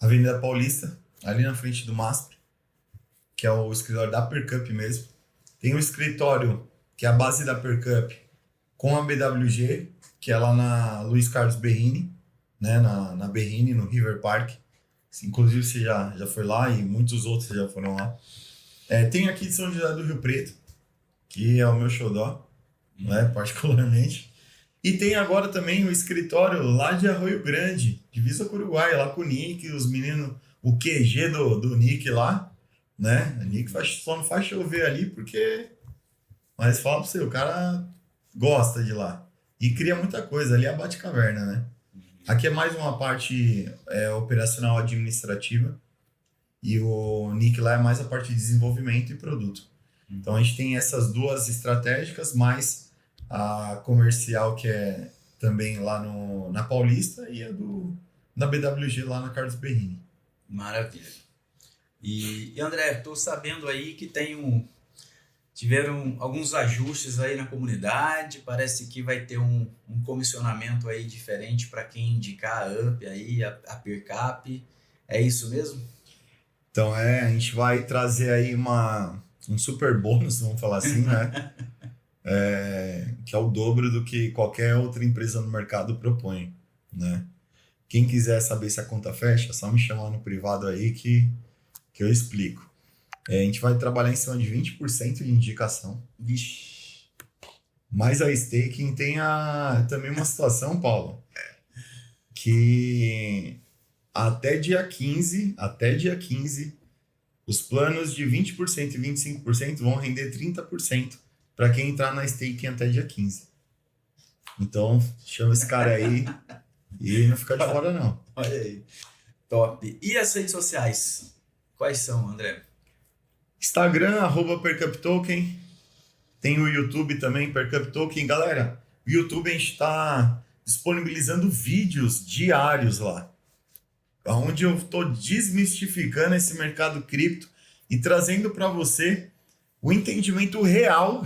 Avenida Paulista, ali na frente do MASP, que é o escritório da Percap mesmo. Tem um escritório que é a base da Percap com a BWG, que é lá na Luiz Carlos Berrini, né, na Berrini, no River Park. Inclusive você já foi lá e muitos outros já foram lá. Tem aqui de São José do Rio Preto, que é o meu xodó, né, particularmente. E tem agora também o escritório lá de Arroio Grande, divisa com o Uruguai, lá com o Nick, os meninos, o QG do Nick lá, né? O Nick só não faz chover ali porque... Mas fala pra você, o cara gosta de lá. E cria muita coisa, ali é a Bate-Caverna, né? Aqui é mais uma parte operacional administrativa e o Nick lá é mais a parte de desenvolvimento e produto. Então a gente tem essas duas estratégicas, mais a comercial que é também lá na Paulista e a da BWG lá na Carlos Berrini. Maravilha. E André, estou sabendo aí que tiveram alguns ajustes aí na comunidade, parece que vai ter um comissionamento aí diferente para quem indicar a UP aí, a Percap, é isso mesmo? Então a gente vai trazer aí um super bônus, vamos falar assim, né? Que é o dobro do que qualquer outra empresa no mercado propõe, né? Quem quiser saber se a conta fecha, é só me chamar no privado aí que eu explico. A gente vai trabalhar em cima de 20% de indicação. Vixe. Mas a staking tem também uma situação, Paulo, que até dia 15, os planos de 20% e 25% vão render 30% para quem entrar na staking até dia 15. Então, chama esse cara aí e não fica de fora, não. Olha aí. Top. E as redes sociais? Quais são, André? Instagram, @PercapToken. Tem o YouTube também, PercapToken. Galera, o YouTube a gente está disponibilizando vídeos diários lá, onde eu estou desmistificando esse mercado cripto e trazendo para você o entendimento real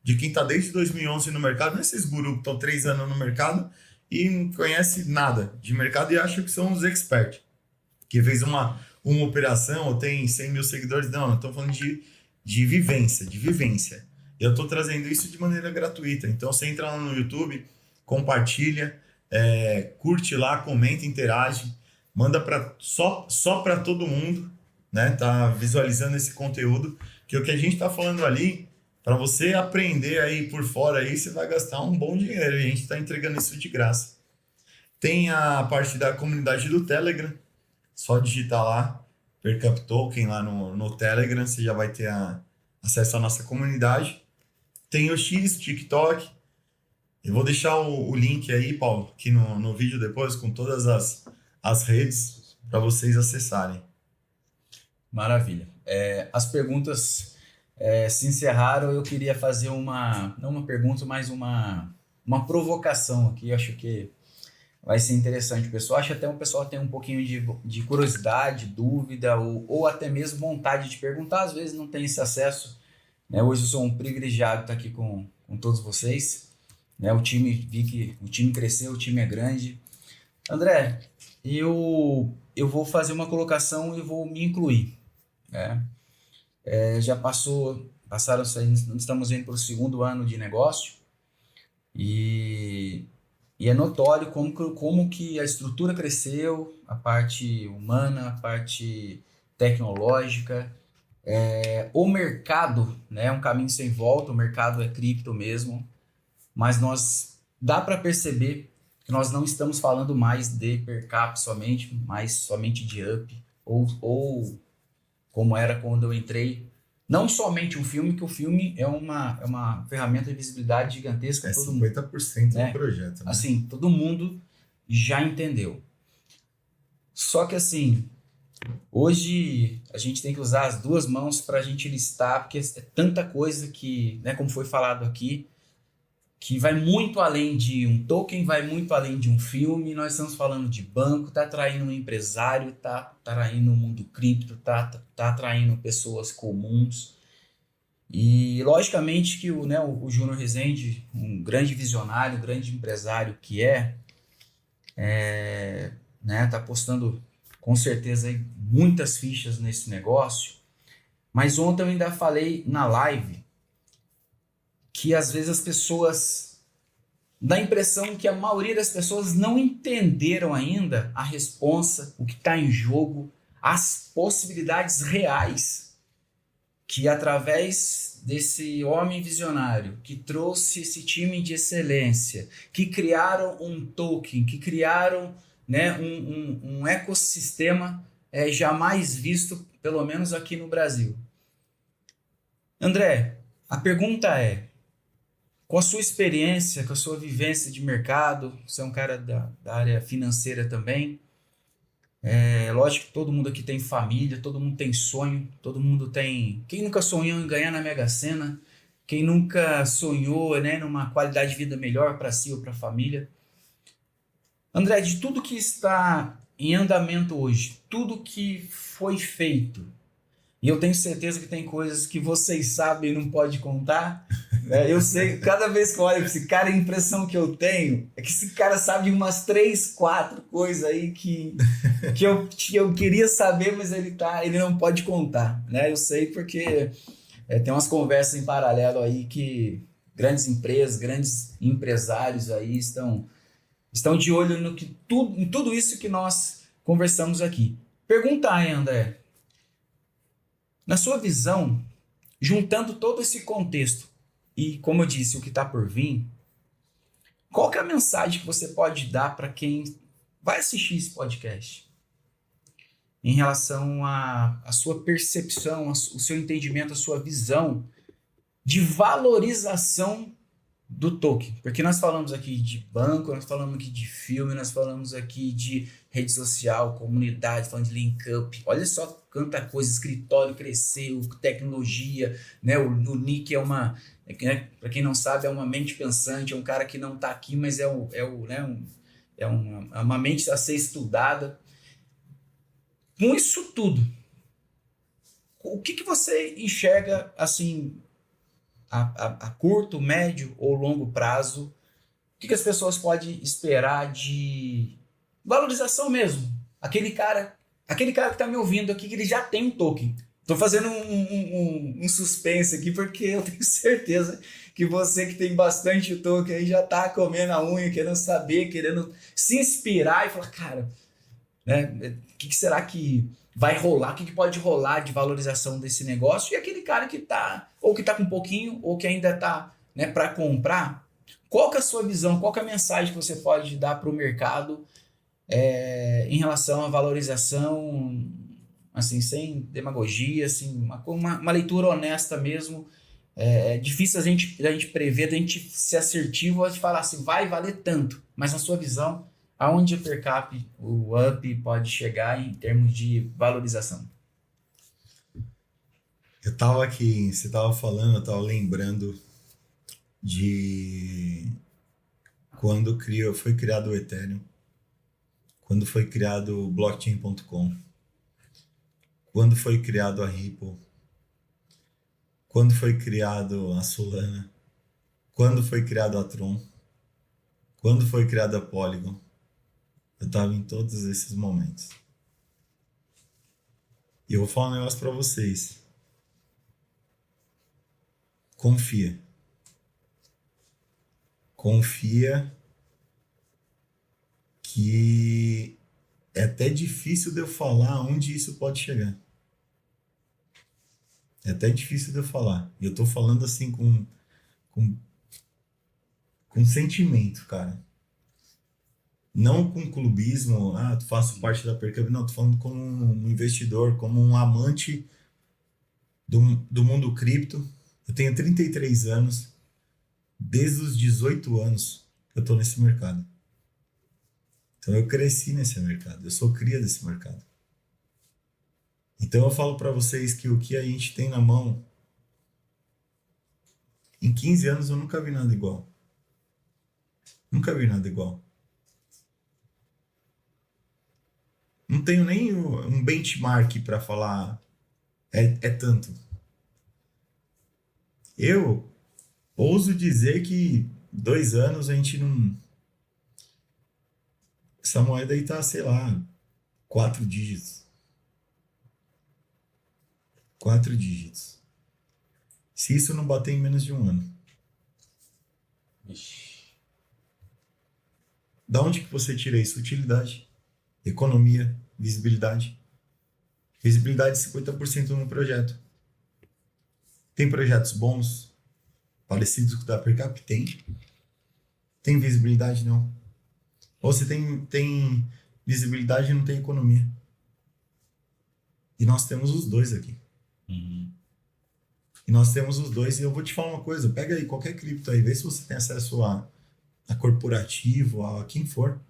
de quem está desde 2011 no mercado. Não é esses gurus que estão 3 anos no mercado e não conhece nada de mercado e acham que são os experts, que fez uma operação ou tem 100 mil seguidores. Não, estou falando de vivência. Eu estou trazendo isso de maneira gratuita. Então você entra lá no YouTube, compartilha, curte lá, comenta, interage, manda só para todo mundo, né? Tá visualizando esse conteúdo, que o que a gente está falando ali, para você aprender aí por fora, aí você vai gastar um bom dinheiro e a gente está entregando isso de graça. Tem a parte da comunidade do Telegram, só digitar lá, Percap Token lá no Telegram, você já vai ter acesso à nossa comunidade. Tem o X, TikTok. Eu vou deixar o link aí, Paulo, aqui no vídeo depois, com todas as redes para vocês acessarem. Maravilha. As perguntas se encerraram. Eu queria fazer não uma pergunta, mas uma provocação aqui. Eu acho que vai ser interessante, pessoal. Acho que até o pessoal tem um pouquinho de curiosidade, dúvida ou até mesmo vontade de perguntar. Às vezes não tem esse acesso, né? Hoje eu sou um privilegiado de estar aqui com todos vocês, né? Vi que o time cresceu, o time é grande. André, eu vou fazer uma colocação e vou me incluir, né? Já passaram, estamos indo para o segundo ano de negócio e é notório como que a estrutura cresceu, a parte humana, a parte tecnológica, o mercado, né, é um caminho sem volta, o mercado é cripto mesmo, mas dá para perceber que nós não estamos falando mais de per cap somente, mas somente de up, ou como era quando eu entrei, não somente um filme, que o filme é uma ferramenta de visibilidade gigantesca. É todo 50% né? do projeto, né? Assim, todo mundo já entendeu. Só que assim, hoje a gente tem que usar as duas mãos para a gente listar, porque é tanta coisa que, né, como foi falado aqui, que vai muito além de um token, vai muito além de um filme. Nós estamos falando de banco, tá atraindo um empresário, tá atraindo o mundo cripto, tá atraindo pessoas comuns. E logicamente que o Júnior Rezende, um grande visionário, um grande empresário que né, tá apostando com certeza aí muitas fichas nesse negócio. Mas ontem eu ainda falei na live que às vezes as pessoas, dá a impressão que a maioria das pessoas não entenderam ainda a responsa, o que está em jogo, as possibilidades reais que através desse homem visionário, que trouxe esse time de excelência, que criaram um token, que criaram, né, um ecossistema jamais visto, pelo menos aqui no Brasil. André, a pergunta é, com a sua experiência, com a sua vivência de mercado, você é um cara da área financeira também, lógico que todo mundo aqui tem família, todo mundo tem sonho, todo mundo tem... Quem nunca sonhou em ganhar na Mega Sena? Quem nunca sonhou, né, numa qualidade de vida melhor para si ou para a família? André, de tudo que está em andamento hoje, tudo que foi feito, e eu tenho certeza que tem coisas que vocês sabem e não pode contar. Eu sei, cada vez que eu olho para esse cara, a impressão que eu tenho é que esse cara sabe de umas 3, 4 coisas aí que eu queria saber, mas ele não pode contar, né? Eu sei porque tem umas conversas em paralelo aí que grandes empresas, grandes empresários aí estão de olho em tudo isso que nós conversamos aqui. Pergunta aí, André. Na sua visão, juntando todo esse contexto e, como eu disse, o que está por vir, qual que é a mensagem que você pode dar para quem vai assistir esse podcast em relação à sua percepção, o seu entendimento, a sua visão de valorização do token? Porque nós falamos aqui de banco, nós falamos aqui de filme, nós falamos aqui de rede social, comunidade, falando de link up. Olha só quanta coisa, escritório cresceu, tecnologia, né? O Nick para quem não sabe, é uma mente pensante, é um cara que não está aqui, mas é uma mente a ser estudada. Com isso tudo, o que você enxerga assim a curto, médio ou longo prazo? O que as pessoas podem esperar de valorização mesmo? Aquele cara que está me ouvindo aqui, que ele já tem um token. Estou fazendo um suspense aqui, porque eu tenho certeza que você que tem bastante token aí já está comendo a unha, querendo saber, querendo se inspirar e falar, cara, né, o que será que vai rolar, o que pode rolar de valorização desse negócio? E aquele cara que está com um pouquinho, ou que ainda está, né, para comprar, qual que é a sua visão, qual que é a mensagem que você pode dar para o mercado em relação à valorização, assim, sem demagogia, assim, uma leitura honesta mesmo? É difícil a gente prever, a gente ser assertivo, a gente falar assim, vai valer tanto, mas na sua visão, aonde o per cap, o up pode chegar em termos de valorização? Eu tava aqui, você tava falando, eu tava lembrando de quando foi criado o Ethereum. quando foi criado o blockchain.com, quando foi criado a Ripple, quando foi criado a Solana, quando foi criado a Tron, quando foi criado a Polygon. Eu estava em todos esses momentos. E eu vou falar um negócio para vocês. Confia. Confia que é até difícil de eu falar onde isso pode chegar. É até difícil de eu falar. E eu tô falando assim com sentimento, cara. Não com clubismo, tu faço parte da Percamp. Não, tô falando como um investidor, como um amante do mundo cripto. Eu tenho 33 anos. Desde os 18 anos que eu tô nesse mercado. Então eu cresci nesse mercado. Eu sou cria desse mercado. Então eu falo para vocês que o que a gente tem na mão, em 15 anos eu nunca vi nada igual. Nunca vi nada igual. Não tenho nem um benchmark para falar é tanto. Eu ouso dizer que 2 anos a gente não... Essa moeda aí tá, sei lá, 4 dígitos. 4 dígitos. Se isso não bater em menos de 1 ano. Ixi. Da onde que você tira isso? Utilidade, economia, visibilidade. Visibilidade 50% no projeto. Tem projetos bons, parecidos com o da Percap? Tem. Tem visibilidade? Não. Ou você tem visibilidade e não tem economia. E nós temos os dois aqui. Uhum. E nós temos os dois. E eu vou te falar uma coisa. Pega aí qualquer cripto aí. Vê se você tem acesso a corporativo, a quem for.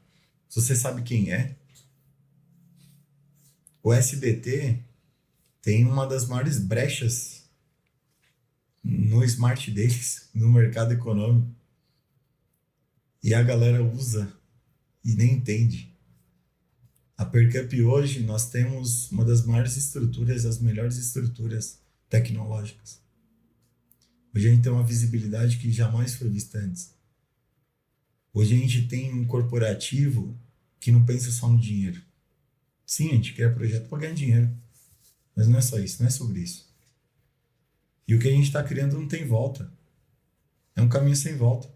Se você sabe quem é. O SBT tem uma das maiores brechas no smart deles, no mercado econômico. E a galera usa e nem entende. A Percamp hoje nós temos uma das maiores estruturas, as melhores estruturas tecnológicas. Hoje a gente tem uma visibilidade que jamais foi vista antes. Hoje a gente tem um corporativo que não pensa só no dinheiro. Sim, a gente cria projeto para ganhar dinheiro. Mas não é só isso, não é sobre isso. E o que a gente está criando não tem volta. É um caminho sem volta.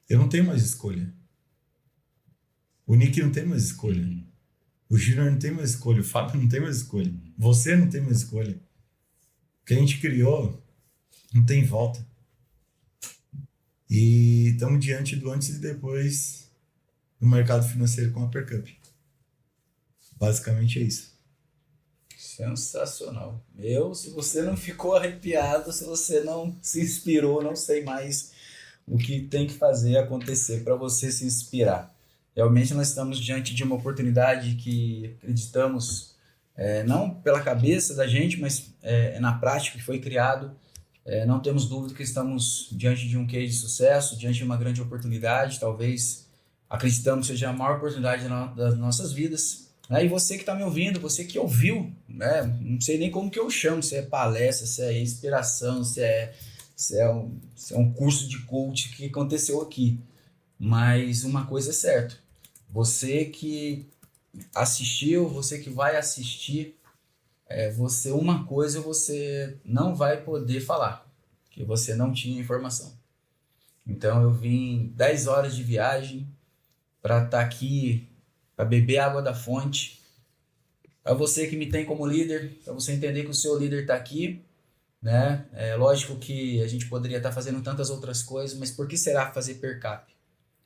Eu não tenho mais escolha. O Nick não tem mais escolha. O Júnior não tem mais escolha. O Fábio não tem mais escolha. Você não tem mais escolha. O que a gente criou não tem volta. E estamos diante do antes e depois no mercado financeiro com a Percamp. Basicamente é isso. Sensacional. Se você não ficou arrepiado, se você não se inspirou, não sei mais o que tem que fazer acontecer para você se inspirar. Realmente nós estamos diante de uma oportunidade que acreditamos, não pela cabeça da gente, mas na prática que foi criado. Não temos dúvida que estamos diante de um case de sucesso, diante de uma grande oportunidade, talvez acreditamos que seja a maior oportunidade das nossas vidas. E você que está me ouvindo, você que ouviu, né? Não sei nem como que eu chamo, se é palestra, se é inspiração, se é um curso de coach que aconteceu aqui. Mas uma coisa é certa, você que assistiu, você que vai assistir, uma coisa você não vai poder falar, que você não tinha informação. Então eu vim 10 horas de viagem para estar aqui, para beber água da fonte, para você que me tem como líder, para você entender que o seu líder está aqui, né? É lógico que a gente poderia estar fazendo tantas outras coisas, mas por que será fazer Percap?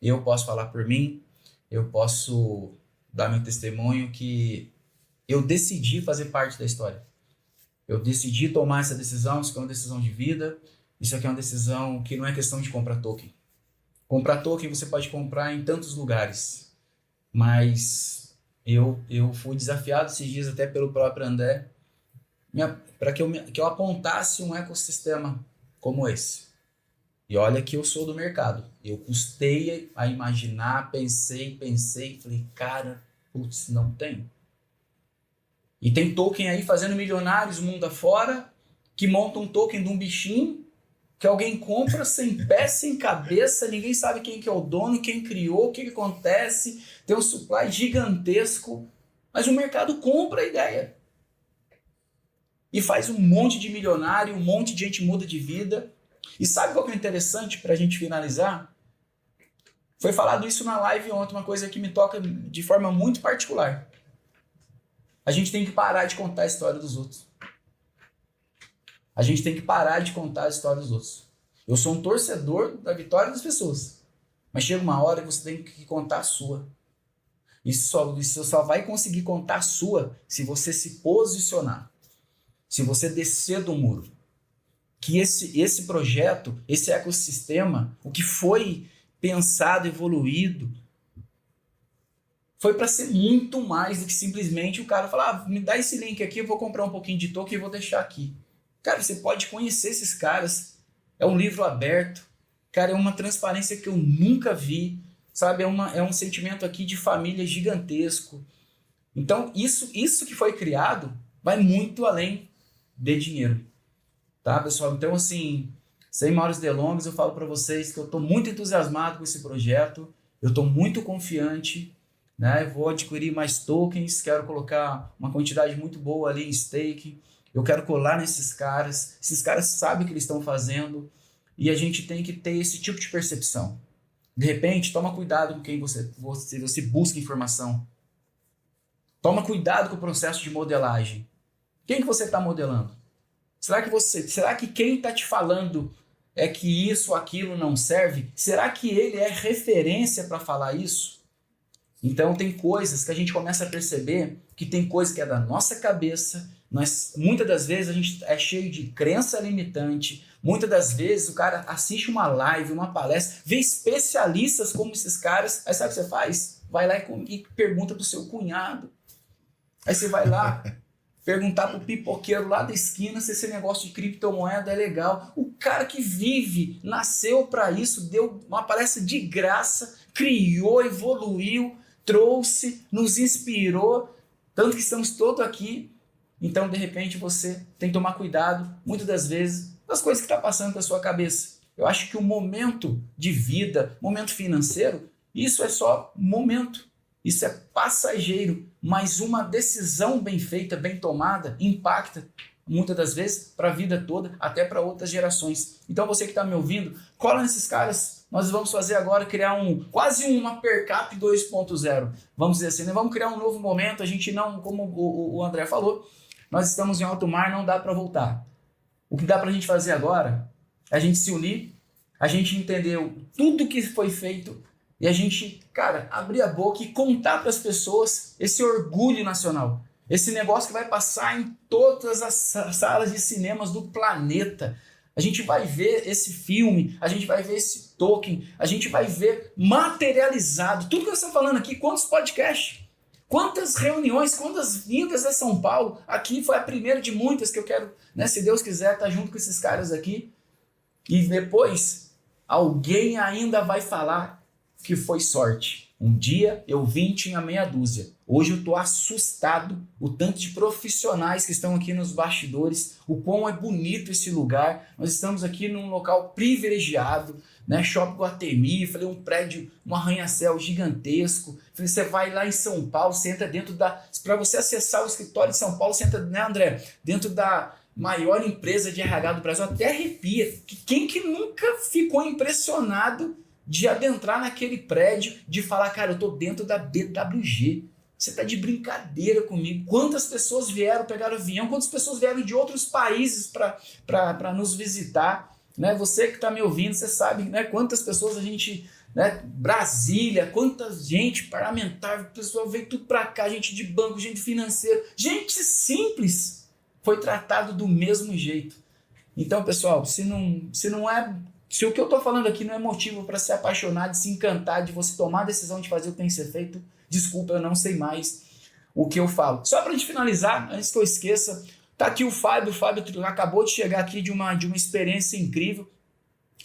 Eu posso falar por mim, eu posso dar meu testemunho que eu decidi fazer parte da história. Eu decidi tomar essa decisão, isso aqui é uma decisão de vida, isso aqui é uma decisão que não é questão de comprar token. Comprar token você pode comprar em tantos lugares, mas eu fui desafiado esses dias até pelo próprio André para que eu apontasse um ecossistema como esse. E olha que eu sou do mercado. Eu custei a imaginar, pensei, falei, cara, putz, não tem. E tem token aí fazendo milionários mundo afora, que monta um token de um bichinho, que alguém compra sem pé, sem cabeça, ninguém sabe quem que é o dono, quem criou, o que acontece, tem um supply gigantesco, mas o mercado compra a ideia. E faz um monte de milionário, um monte de gente muda de vida. E sabe qual que é interessante para a gente finalizar? Foi falado isso na live ontem, uma coisa que me toca de forma muito particular. A gente tem que parar de contar a história dos outros. A gente tem que parar de contar a história dos outros. Eu sou um torcedor da vitória das pessoas. Mas chega uma hora que você tem que contar a sua. Isso só vai conseguir contar a sua se você se posicionar. Se você descer do muro. Que esse projeto, esse ecossistema, o que foi pensado, evoluído, foi para ser muito mais do que simplesmente o cara falar, me dá esse link aqui, eu vou comprar um pouquinho de token e vou deixar aqui. Cara, você pode conhecer esses caras, é um livro aberto, cara, é uma transparência que eu nunca vi, sabe, é um sentimento aqui de família gigantesco. Então, isso que foi criado vai muito além de dinheiro, tá, pessoal? Então, assim, sem maiores delongas, eu falo para vocês que eu estou muito entusiasmado com esse projeto, eu estou muito confiante, né? Eu vou adquirir mais tokens, quero colocar uma quantidade muito boa ali em stake, eu quero colar nesses caras, esses caras sabem o que eles estão fazendo e a gente tem que ter esse tipo de percepção. De repente, toma cuidado com quem você busca informação. Toma cuidado com o processo de modelagem. Quem que você está modelando? Será que quem está te falando é que isso ou aquilo não serve? Será que ele é referência para falar isso? Então tem coisas que a gente começa a perceber que tem coisa que é da nossa cabeça. Muitas das vezes a gente é cheio de crença limitante. Muitas das vezes o cara assiste uma live, uma palestra, vê especialistas como esses caras. Aí sabe o que você faz? Vai lá e pergunta pro seu cunhado. Aí você vai lá perguntar pro pipoqueiro lá da esquina se esse negócio de criptomoeda é legal. O cara que vive, nasceu para isso, deu uma palestra de graça, criou, evoluiu, trouxe, nos inspirou, tanto que estamos todos aqui. Então, de repente, você tem que tomar cuidado, muitas das vezes, das coisas que estão passando pela sua cabeça. Eu acho que o momento de vida, momento financeiro, isso é só momento. Isso é passageiro, mas uma decisão bem feita, bem tomada, impacta muitas das vezes para a vida toda, até para outras gerações. Então você que está me ouvindo, cola nesses caras. Nós vamos fazer agora, criar quase uma PerCap 2.0. Vamos dizer assim, né? Vamos criar um novo momento. A gente não, como o André falou, nós estamos em alto mar, não dá para voltar. O que dá para a gente fazer agora é a gente se unir, a gente entender tudo que foi feito, e a gente, cara, abrir a boca e contar para as pessoas esse orgulho nacional. Esse negócio que vai passar em todas as salas de cinemas do planeta. A gente vai ver esse filme, a gente vai ver esse token, a gente vai ver materializado. Tudo que você está falando aqui, quantos podcasts, quantas reuniões, quantas vindas a São Paulo. Aqui foi a primeira de muitas que eu quero, né, se Deus quiser, estar junto com esses caras aqui. E depois, alguém ainda vai falar que foi sorte. Um dia eu vim e tinha meia dúzia. Hoje eu estou assustado o tanto de profissionais que estão aqui nos bastidores, o quão é bonito esse lugar. Nós estamos aqui num local privilegiado, né? Shopping Guatemi, falei, um prédio, um arranha-céu gigantesco. Falei, você vai lá em São Paulo, você entra dentro da... Para você acessar o escritório de São Paulo, você entra, né, André? Dentro da maior empresa de RH do Brasil. Até arrepia. Quem que nunca ficou impressionado de adentrar naquele prédio, de falar, cara, eu tô dentro da BWG. Você tá de brincadeira comigo. Quantas pessoas vieram pegar o avião, quantas pessoas vieram de outros países para nos visitar, né? Você que tá me ouvindo, você sabe, né, quantas pessoas a gente, né, Brasília, quanta gente parlamentar, o pessoal veio tudo para cá, gente de banco, gente financeira, gente simples, foi tratado do mesmo jeito. Então, pessoal, se o que eu estou falando aqui não é motivo para se apaixonar, de se encantar, de você tomar a decisão de fazer o que tem que ser feito, desculpa, eu não sei mais o que eu falo. Só para a gente finalizar, antes que eu esqueça, tá aqui o Fábio acabou de chegar aqui de uma experiência incrível.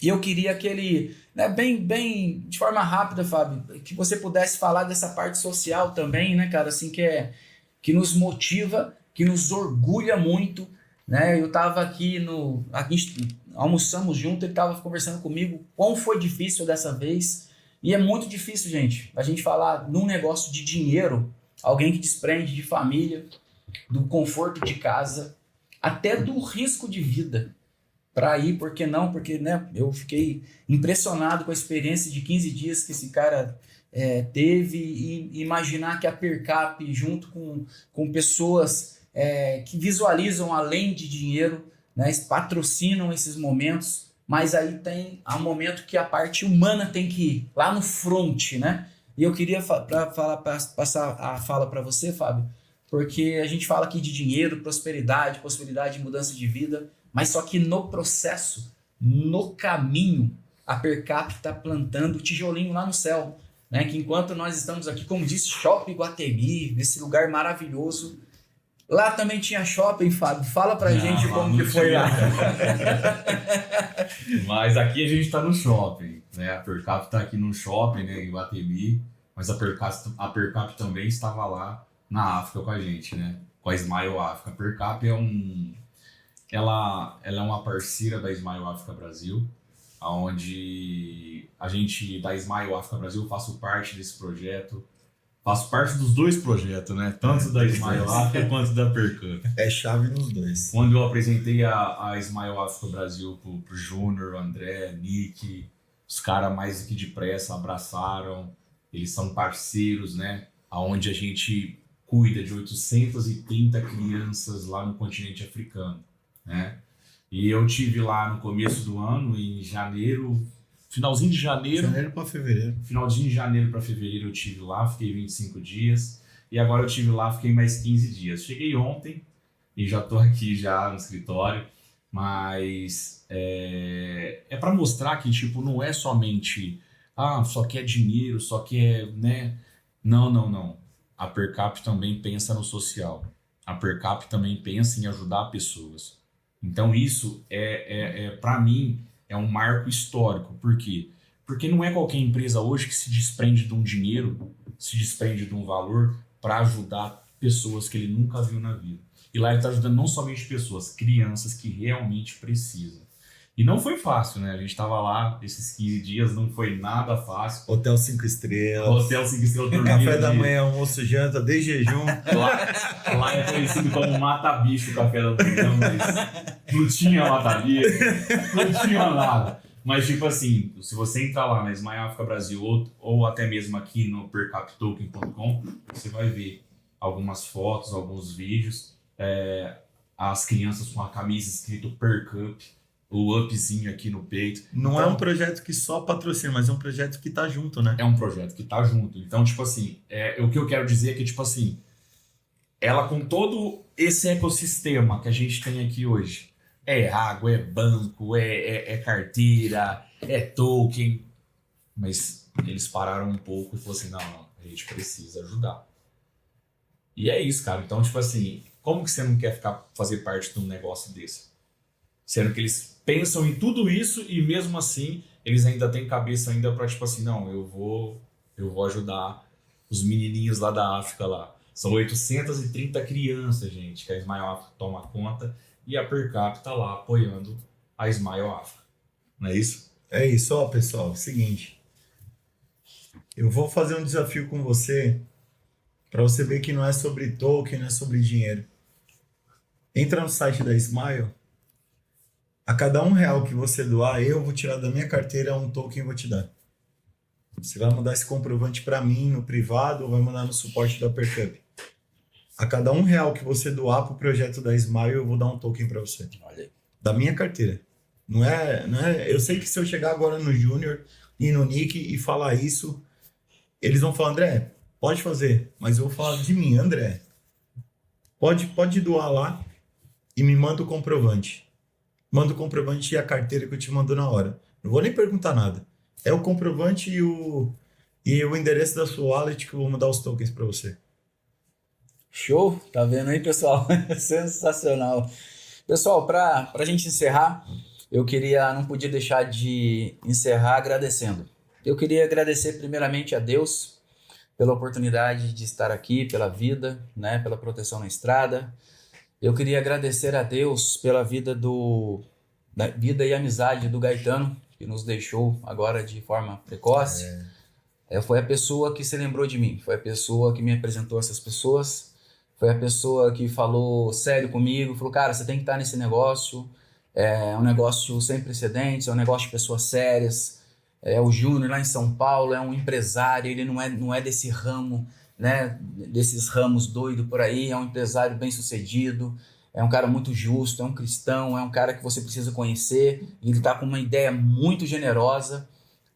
E eu queria que ele, né, bem, de forma rápida, Fábio, que você pudesse falar dessa parte social também, né, cara, assim, que nos motiva, que nos orgulha muito, né? Eu tava aqui almoçamos junto, ele tava conversando comigo, quão foi difícil dessa vez, e é muito difícil, gente, a gente falar num negócio de dinheiro, alguém que desprende de família, do conforto de casa, até do risco de vida, para ir, por que não? Porque, né, eu fiquei impressionado com a experiência de 15 dias que esse cara teve, e imaginar que a Percap, junto com pessoas que visualizam além de dinheiro, né, patrocinam esses momentos, mas aí tem um momento que a parte humana tem que ir, lá no front, né? E eu queria passar a fala para você, Fábio, porque a gente fala aqui de dinheiro, prosperidade, possibilidade de mudança de vida, mas só que no processo, no caminho, a Percap está plantando o tijolinho lá no céu, né? Que enquanto nós estamos aqui, como disse, Shopping Iguatemi, nesse lugar maravilhoso, lá também tinha shopping, Fábio. Fala pra gente como que foi lá. Mas aqui a gente está no shopping, né? A Percap está aqui no shopping, né, em Iguatemi, mas a Percap também estava lá na África com a gente, né? Com a Smile África. A Percap ela é uma parceira da Smile África Brasil, onde a gente, da Smile África Brasil, faço parte desse projeto. Faço parte dos dois projetos, né? Tanto da Smile África quanto da Percap. É chave nos dois. Quando eu apresentei a Smile África Brasil pro Júnior, André, Nick, os caras mais aqui de pressa abraçaram. Eles são parceiros, né? Onde a gente cuida de 830 crianças lá no continente africano, né? E eu tive lá no começo do ano, em janeiro, finalzinho de janeiro. Janeiro para fevereiro. Finalzinho de janeiro para fevereiro eu tive lá, fiquei 25 dias. E agora eu tive lá, fiquei mais 15 dias. Cheguei ontem e já tô aqui já no escritório. Mas é para mostrar que, tipo, não é somente só quer dinheiro, só quer, né? Não. A Percap também pensa no social. A Percap também pensa em ajudar pessoas. Então isso para mim, é um marco histórico. Por quê? Porque não é qualquer empresa hoje que se desprende de um dinheiro, se desprende de um valor para ajudar pessoas que ele nunca viu na vida. E lá ele está ajudando não somente pessoas, crianças que realmente precisam. E não foi fácil, né? A gente estava lá esses 15 dias, não foi nada fácil. Hotel 5 estrelas. Hotel 5 estrelas. Café da manhã, almoço, janta, de jejum. Lá é conhecido como mata-bicho o café da manhã, mas não tinha mata-bicho, não tinha nada. Mas, tipo assim, se você entrar lá na Smile África Brasil ou até mesmo aqui no percaptoken.com, você vai ver algumas fotos, alguns vídeos, as crianças com a camisa escrito Percap, o upzinho aqui no peito. Não então, é um projeto que só patrocina, mas é um projeto que tá junto, né? É um projeto que tá junto. Então, tipo assim, o que eu quero dizer é que, tipo assim, ela com todo esse ecossistema que a gente tem aqui hoje, água, banco, carteira, token, mas eles pararam um pouco e falaram assim, não, a gente precisa ajudar. E é isso, cara. Então, tipo assim, como que você não quer fazer parte de um negócio desse? Sendo que eles pensam em tudo isso e mesmo assim eles ainda têm cabeça ainda para tipo assim, não, eu vou ajudar os menininhos lá da África lá. São 830 crianças, gente, que a Smile África toma conta e a Percap tá lá apoiando a Smile África. Não é isso? É isso, ó, pessoal. Seguinte, eu vou fazer um desafio com você para você ver que não é sobre token, não é sobre dinheiro. Entra no site da Smile. A cada R$1 que você doar, eu vou tirar da minha carteira um token e vou te dar. Você vai mandar esse comprovante para mim no privado ou vai mandar no suporte da Percap. A cada R$1 que você doar para o projeto da Smile, eu vou dar um token para você. Olha aí. Da minha carteira. Não é, eu sei que se eu chegar agora no Júnior e no Nick e falar isso, eles vão falar, André, pode fazer, mas eu vou falar de mim, André. Pode doar lá e me manda o comprovante. Manda o comprovante e a carteira que eu te mando na hora. Não vou nem perguntar nada. É o comprovante e o endereço da sua wallet que eu vou mandar os tokens para você. Show? Tá vendo aí, pessoal? Sensacional. Pessoal, para a gente encerrar, não podia deixar de encerrar agradecendo. Eu queria agradecer primeiramente a Deus pela oportunidade de estar aqui, pela vida, né, pela proteção na estrada. Eu queria agradecer a Deus pela vida e amizade do Gaetano, que nos deixou agora de forma precoce. Foi a pessoa que se lembrou de mim, foi a pessoa que me apresentou essas pessoas, foi a pessoa que falou sério comigo, falou, cara, você tem que estar nesse negócio, é um negócio sem precedentes, é um negócio de pessoas sérias. O Júnior lá em São Paulo é um empresário, ele não é desse ramo, né, desses ramos doidos por aí, é um empresário bem sucedido, é um cara muito justo, é um cristão, é um cara que você precisa conhecer, ele está com uma ideia muito generosa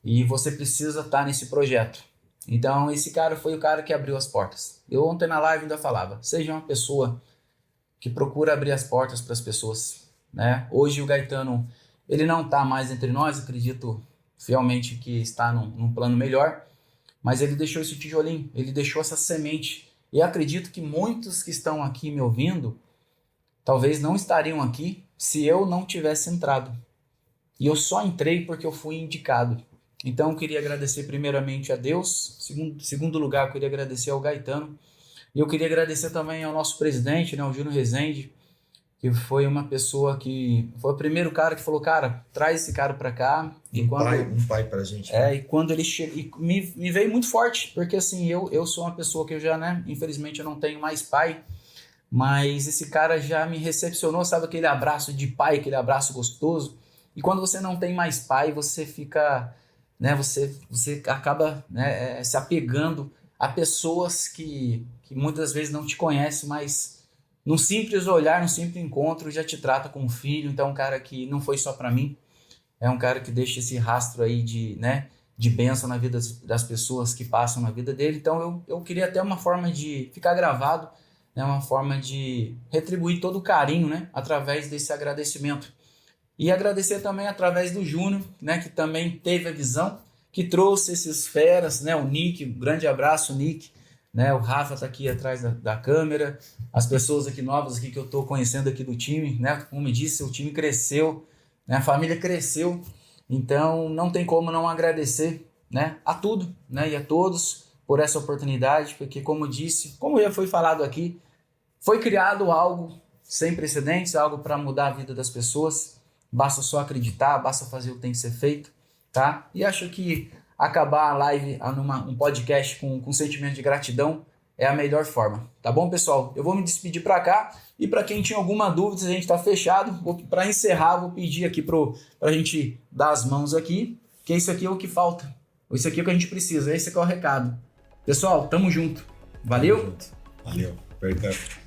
e você precisa estar nesse projeto. Então esse cara foi o cara que abriu as portas. Eu ontem na live ainda falava, seja uma pessoa que procura abrir as portas para as pessoas, né? Hoje o Gaetano, ele não está mais entre nós, acredito fielmente que está num plano melhor, mas ele deixou esse tijolinho, ele deixou essa semente. E acredito que muitos que estão aqui me ouvindo, talvez não estariam aqui se eu não tivesse entrado. E eu só entrei porque eu fui indicado. Então eu queria agradecer primeiramente a Deus, segundo lugar eu queria agradecer ao Gaetano, e eu queria agradecer também ao nosso presidente, né, o Júnior Rezende, que foi uma pessoa que foi o primeiro cara que falou, cara, traz esse cara pra cá. Um pai pra gente. E quando ele chegou, me veio muito forte, porque assim, eu sou uma pessoa que eu já, né, infelizmente eu não tenho mais pai, mas esse cara já me recepcionou, sabe, aquele abraço de pai, aquele abraço gostoso. E quando você não tem mais pai, você fica, né, você acaba, né, se apegando a pessoas que muitas vezes não te conhecem, mas num simples olhar, num simples encontro, já te trata como filho. Então é um cara que não foi só para mim, é um cara que deixa esse rastro aí de bênção na vida das pessoas que passam na vida dele. Então eu queria até uma forma de ficar gravado, né, uma forma de retribuir todo o carinho, né, através desse agradecimento. E agradecer também através do Júnior, né, que também teve a visão, que trouxe esses feras, né, o Nick, um grande abraço, Nick, né, o Rafa está aqui atrás da câmera, as pessoas aqui novas aqui que eu estou conhecendo aqui do time, né, como eu disse, o time cresceu, né, a família cresceu, então não tem como não agradecer, né, a tudo, né, e a todos por essa oportunidade, porque como disse, como já foi falado aqui, foi criado algo sem precedentes, algo para mudar a vida das pessoas. Basta só acreditar, basta fazer o que tem que ser feito, tá? E acho que acabar a live um podcast com sentimento de gratidão é a melhor forma, tá bom, pessoal? Eu vou me despedir para cá e para quem tinha alguma dúvida, a gente tá fechado, para encerrar, vou pedir aqui pra gente dar as mãos aqui, que isso aqui é o que falta, isso aqui é o que a gente precisa, esse aqui é o recado. Pessoal, tamo junto. Valeu? Valeu. Perca.